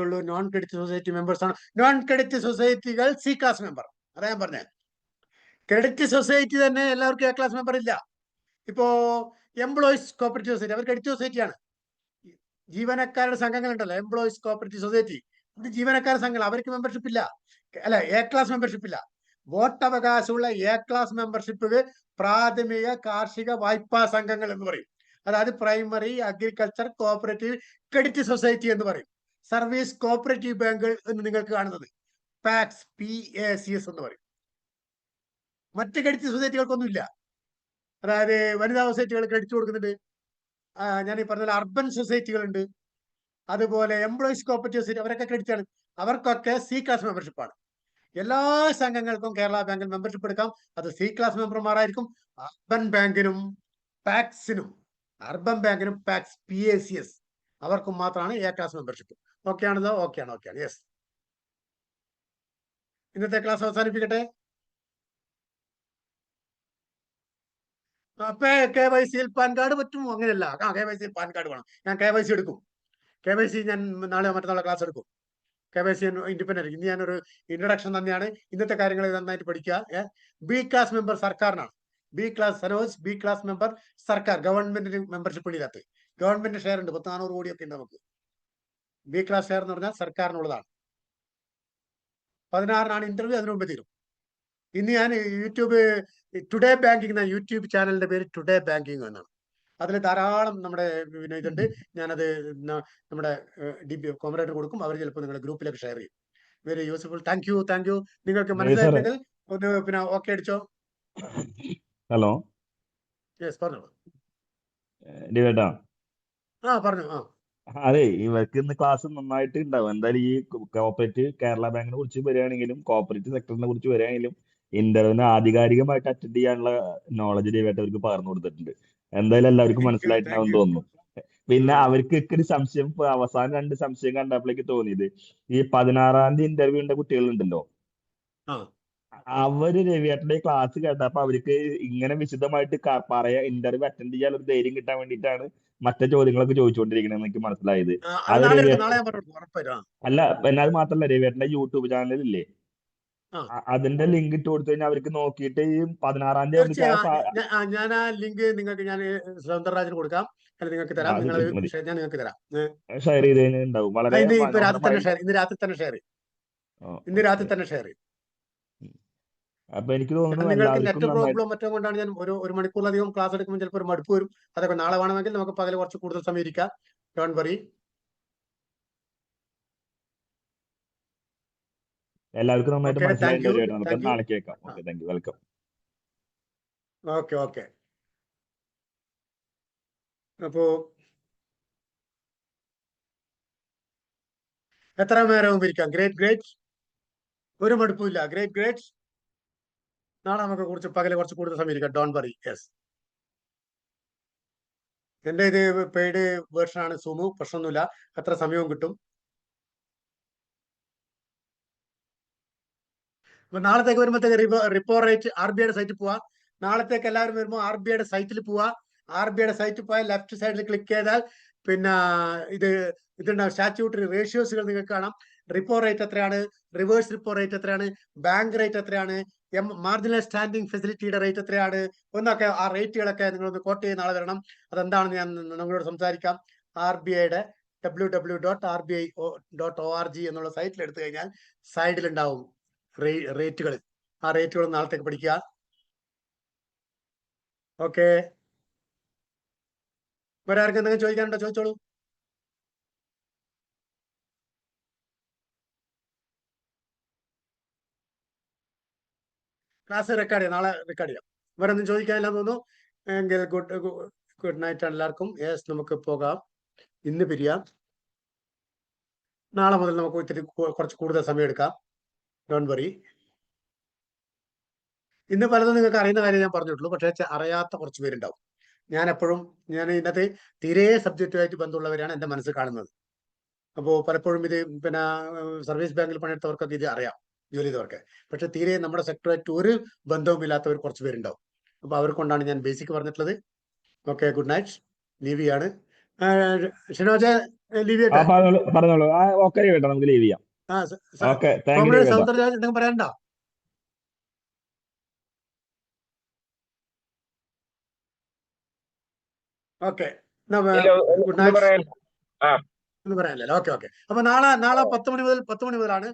ഉള്ളൂ? നോൺ ക്രെഡിറ്റ് സൊസൈറ്റി മെമ്പേഴ്സ് ആണ്. നോൺ ക്രെഡിറ്റ് സൊസൈറ്റികൾ C ക്ലാസ് മെമ്പർ. അതാ ഞാൻ പറഞ്ഞത്. ക്രെഡിറ്റ് സൊസൈറ്റി തന്നെ എല്ലാവർക്കും A ക്ലാസ് മെമ്പർ ഇല്ല. ഇപ്പോ എംപ്ലോയീസ് കോപ്പറേറ്റീവ് സൊസൈറ്റി, അവർ ക്രെഡിറ്റ് സൊസൈറ്റിയാണ്. ജീവനക്കാരുടെ സംഘങ്ങളുണ്ടല്ലോ, എംപ്ലോയീസ് കോപ്പറേറ്റീവ് സൊസൈറ്റി, ഇത് ജീവനക്കാരുടെ സംഘങ്ങൾ, അവർക്ക് മെമ്പർഷിപ്പ് ഇല്ല, അല്ല A ക്ലാസ് മെമ്പർഷിപ്പ് ഇല്ല. വോട്ടവകാശമുള്ള A ക്ലാസ് മെമ്പർഷിപ്പ് പ്രാഥമിക കാർഷിക വായ്പാ സംഘങ്ങൾ എന്ന് പറയും. അതായത് primary agriculture cooperative credit society എന്ന് പറയും. സർവീസ് കോപ്പറേറ്റീവ് ബാങ്കുകൾ എന്ന് നിങ്ങൾക്ക് കാണുന്നത് PACS എന്ന് പറയും. മറ്റ് ക്രെഡിറ്റ് സൊസൈറ്റികൾക്കൊന്നും ഇല്ല. അതായത് വനിതാ സൊസൈറ്റികൾ ക്രെഡിറ്റ് കൊടുക്കുന്നുണ്ട്. ഞാൻ ഈ പറഞ്ഞ അർബൻ സൊസൈറ്റികളുണ്ട്. അതുപോലെ എംപ്ലോയീസ് കോപ്പറേറ്റീവ് സൊസൈറ്റി, അവരൊക്കെ ക്രെഡിറ്റ് ആണ്. അവർക്കൊക്കെ C ക്ലാസ് മെമ്പർഷിപ്പാണ്. എല്ലാ സംഘങ്ങൾക്കും കേരള ബാങ്കിൽ മെമ്പർഷിപ്പ് എടുക്കാം. അത് C ക്ലാസ് മെമ്പർമാരായിരിക്കും. അർബൻ ബാങ്കിനും പാക്സിനും, PACS അവർക്കും മാത്രമാണ് A ക്ലാസ് മെമ്പർഷിപ്പ്. ഓക്കെ ആണല്ലോ? ഓക്കെയാണ്. യെസ്, ഇന്നത്തെ ക്ലാസ് അവസാനിപ്പിക്കട്ടെ. അപ്പൊ KYC പാൻ കാർഡ് പറ്റുമോ? അങ്ങനെയല്ല. KYC പാൻ കാർഡ് വേണം. ഞാൻ KYC എടുക്കും. KYC ഞാൻ നാളെ മറ്റന്നാളെ ക്ലാസ് എടുക്കും. KYC independent. ഇന്ന് ഞാനൊരു ഇൻട്രൊഡക്ഷൻ തന്നെയാണ്. ഇന്നത്തെ കാര്യങ്ങൾ നന്നായിട്ട് പഠിക്കുക. ബി ക്ലാസ് മെമ്പർ സർക്കാരിനാണ്. B class Sanoj B class member സർക്കാർ. ഗവൺമെന്റിന് മെമ്പർഷിപ്പ് ഇല്ലാത്ത ഗവൺമെന്റ് ഷെയർ ഉണ്ട്. 400 കോടിയൊക്കെ ഉണ്ട് നമുക്ക്. ബി ക്ലാസ് ഷെയർ എന്ന് പറഞ്ഞാൽ സർക്കാരിനുള്ളതാണ്. 16-നാണ് ഇന്റർവ്യൂ. അതിനു മുമ്പ് തീരും. ഇന്ന് ഞാൻ യൂട്യൂബ് ടുഡേ ബാങ്കിങ് എന്ന യൂട്യൂബ് ചാനലിന്റെ പേര് ടുഡേ ബാങ്കിങ് എന്നാണ്. അതിൽ ധാരാളം നമ്മുടെ പിന്നെ ഇതുണ്ട്. ഞാനത് നമ്മുടെ കോമറേറ്റർ കൊടുക്കും. അവർ ചിലപ്പോൾ നിങ്ങളുടെ ഗ്രൂപ്പിലേക്ക് ഷെയർ ചെയ്യും. Very useful. Thank you. നിങ്ങൾക്ക് മനസ്സിലായില്ലെങ്കിൽ ഒന്ന് പിന്നെ ഓക്കെ അടിച്ചോ. ഹലോ, യെസ് പറഞ്ഞോളൂ. ഡിവേട്ടാ, പറഞ്ഞു. അതെ, ഇവർക്ക് ഇന്ന് ക്ലാസ് നന്നായിട്ട് ഉണ്ടാവും. എന്തായാലും ഈ കോപ്പറേറ്റീവ് കേരള ബാങ്കിനെ കുറിച്ച് വരികയാണെങ്കിലും കോപ്പറേറ്റീവ് സെക്ടറിനെ കുറിച്ച് വരികയാണെങ്കിലും ഇന്റർവ്യൂവിന് ആധികാരികമായിട്ട് അറ്റൻഡ് ചെയ്യാനുള്ള നോളജ് ഡിവേറ്റ് അവർക്ക് പകർന്നു കൊടുത്തിട്ടുണ്ട്. എന്തായാലും എല്ലാവർക്കും മനസ്സിലായിട്ടുണ്ടാവും തോന്നുന്നു. പിന്നെ അവർക്ക് ഒരു സംശയം, അവസാനം 2 സംശയം കണ്ടപ്പോഴേക്ക് തോന്നിയത്, ഈ 16-ാം തീയതി ഇന്റർവ്യൂന്റെ കുട്ടികളുണ്ടല്ലോ, അവര് രവിയേട്ടന്റെ ക്ലാസ് കേട്ടപ്പോ അവർക്ക് ഇങ്ങനെ വിശദമായിട്ട് പറയാ ഇന്റർവ്യൂ അറ്റൻഡ് ചെയ്യാൻ ഒരു ധൈര്യം കിട്ടാൻ വേണ്ടിയിട്ടാണ് മറ്റേ ചോദ്യങ്ങളൊക്കെ ചോദിച്ചുകൊണ്ടിരിക്കണെന്ന് എനിക്ക് മനസ്സിലായത്. അത് അല്ല, പിന്നെ അത് മാത്രല്ല, രവിയേട്ടന്റെ യൂട്യൂബ് ചാനലില്ലേ, അതിന്റെ ലിങ്ക് ഇട്ട് കൊടുത്തു കഴിഞ്ഞാൽ അവർക്ക് നോക്കിയിട്ട് ഈ 16-ാം തീയതി ഞാൻ ആ ലിങ്ക് നിങ്ങൾക്ക് ഞാൻ സൗന്ദരരാജന് കൊടുക്കാം. നിങ്ങൾക്ക് തരാം. ഞാൻ നിങ്ങൾക്ക് തരാം. ഷെയർ ചെയ്ത് കഴിഞ്ഞാൽ ഉണ്ടാവും. വളരെ ഇന്ന് രാത്രി തന്നെ ഷെയർ ചെയ്യും. അപ്പൊ എനിക്ക് തോന്നുന്നു നിങ്ങൾക്ക് നെറ്റ് പ്രോബ്ലം മറ്റോ കൊണ്ടാണ് ഞാൻ ഒരു മണിക്കൂറിലധികം ക്ലാസ് എടുക്കുമ്പോൾ ചിലപ്പോൾ ഒരു മടുപ്പ് വരും. അതൊക്കെ നാളെ വേണമെങ്കിൽ നമുക്ക് പകൽ കുറച്ച് കൂടുതൽ സമയം ഇരിക്കാം. Don't worry. എല്ലാവർക്കും നന്നായിട്ട് മനസ്സിലായിട്ട് നാളെ കേൾക്കാം. Okay, thank you. Welcome. Okay. അപ്പോ എത്ര നേരവും ഇരിക്കാം. ഗ്രേറ്റ്. ഒരു മടുപ്പില്ല. ഗ്രേറ്റ്. നാളെ നമുക്ക് പകല് കുറച്ച് കൂടുതൽ സമയം ഇരിക്കാം. Don't worry. യെസ്. എന്റെ ഇത് പെയ്ഡ് വേർഷൻ ആണ്. സൂമു. പ്രശ്നമൊന്നുമില്ല. എത്ര സമയവും കിട്ടും. അപ്പൊ നാളത്തേക്ക് വരുമ്പോഴത്തേക്ക് റിപ്പോ റേറ്റ് RBIയുടെ സൈറ്റിൽ പോവാ. നാളത്തേക്ക് എല്ലാവരും വരുമ്പോൾ RBIയുടെ സൈറ്റിൽ പോവാ. RBIയുടെ സൈറ്റിൽ പോയാൽ ലെഫ്റ്റ് സൈഡിൽ ക്ലിക്ക് ചെയ്താൽ പിന്നെ ഇതുണ്ടാവും. സ്റ്റാറ്റ്യൂട്ടറി റേഷ്യോസുകൾ നിങ്ങൾക്ക് കാണാം. റിപ്പോ റേറ്റ് എത്രയാണ്, റിവേഴ്സ് റിപ്പോ റേറ്റ് എത്രയാണ്, ബാങ്ക് റേറ്റ് എത്രയാണ്, മാർജിനൽ സ്റ്റാൻഡിംഗ് ഫെസിലിറ്റിയുടെ റേറ്റ് എത്രയാണ് എന്നൊക്കെ ആ റേറ്റുകളൊക്കെ നിങ്ങളൊന്ന് കോട്ട് ചെയ്ത് നാളെ വരണം. അതെന്താണെന്ന് ഞാൻ നിങ്ങളോട് സംസാരിക്കാം. RBIയുടെ www.rbi.org എന്നുള്ള സൈറ്റിൽ എടുത്തു കഴിഞ്ഞാൽ സൈഡിലുണ്ടാവും റേറ്റുകൾ. ആ റേറ്റുകൾ നാളത്തേക്ക് പഠിക്കുക. ഓക്കെ. വേറെ ആർക്കും എന്തെങ്കിലും ചോദിക്കാനുണ്ടോ? ചോദിച്ചോളൂ. ക്ലാസ് റെക്കോർഡ് ചെയ്യാം. നാളെ റെക്കോർഡ് ചെയ്യാം. വേറെ ഒന്നും ചോദിക്കാനില്ല തോന്നുന്നു. എങ്കിൽ ഗുഡ് നൈറ്റ് എല്ലാവർക്കും. യെസ്, നമുക്ക് പോകാം. ഇന്ന് പിരിയാം. നാളെ മുതൽ നമുക്ക് ഇത്തിരി കുറച്ച് കൂടുതൽ സമയം എടുക്കാം. Don't worry. ഇന്ന് പലതും നിങ്ങൾക്ക് അറിയുന്ന കാര്യം ഞാൻ പറഞ്ഞിട്ടുള്ളൂ. പക്ഷേ അറിയാത്ത കുറച്ച് പേരുണ്ടാവും. ഞാൻ ഇതിനകത്ത് തീരെ സബ്ജക്റ്റുമായിട്ട് ബന്ധമുള്ളവരാണ് എൻ്റെ മനസ്സിൽ കാണുന്നത്. അപ്പോൾ പലപ്പോഴും ഇത് പിന്നെ സർവീസ് ബാങ്കിൽ പണിയെടുത്തവർക്കൊക്കെ ഇത് അറിയാം, ജോലി ചെയ്തവർക്ക്. പക്ഷെ തീരെ നമ്മുടെ സെക്ടറായിട്ട് ഒരു ബന്ധവുമില്ലാത്തവർ കുറച്ച് പേരുണ്ടാവും. അപ്പോൾ അവർക്കൊണ്ടാണ് ഞാൻ ബേസിക് പറഞ്ഞിട്ടുള്ളത്. Okay, good night. ലീവ് ചെയ്യാണ്. ഷിനോജ് ലീവ് ചെയ്യട്ടെ? പറഞ്ഞോളൂ. ഓക്കെ കേട്ടോ, നമുക്ക് ലീവ് ചെയ്യാം. സൗന്ദര്യ എന്തെങ്കിലും പറയാനുണ്ടോ? Okay, good night. ഒന്നും പറയാനില്ല. ഓക്കെ. അപ്പൊ നാളെ 10 മണി മുതലാണ്.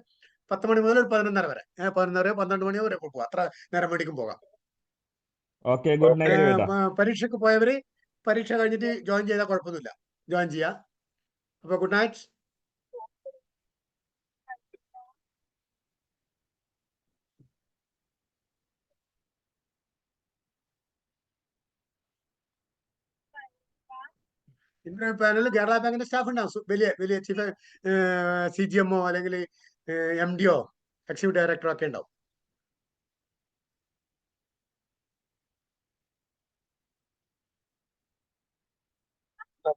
10 മണി മുതൽ 11:30 വരെ. 11:30 12 മണി വരെ പോകാം. അത്ര നേരം വേണ്ടിക്കും പോകാം. പരീക്ഷയ്ക്ക് പോയവര് പരീക്ഷ കഴിഞ്ഞിട്ട് ജോയിൻ ചെയ്താൽ കുഴപ്പമൊന്നുമില്ല. ജോയിൻ ചെയ്യാം. അപ്പൊ ഗുഡ് നൈറ്റ്. ഇന്റർവ്യൂ പാനലിൽ കേരള ബാങ്കിന്റെ സ്റ്റാഫ് ഉണ്ടാവും. വലിയ ചീഫ് CGMO അല്ലെങ്കിൽ MDO എക്സിക്യൂട്ടീവ് ഡയറക്ടറോ ഒക്കെ ഉണ്ടാവും.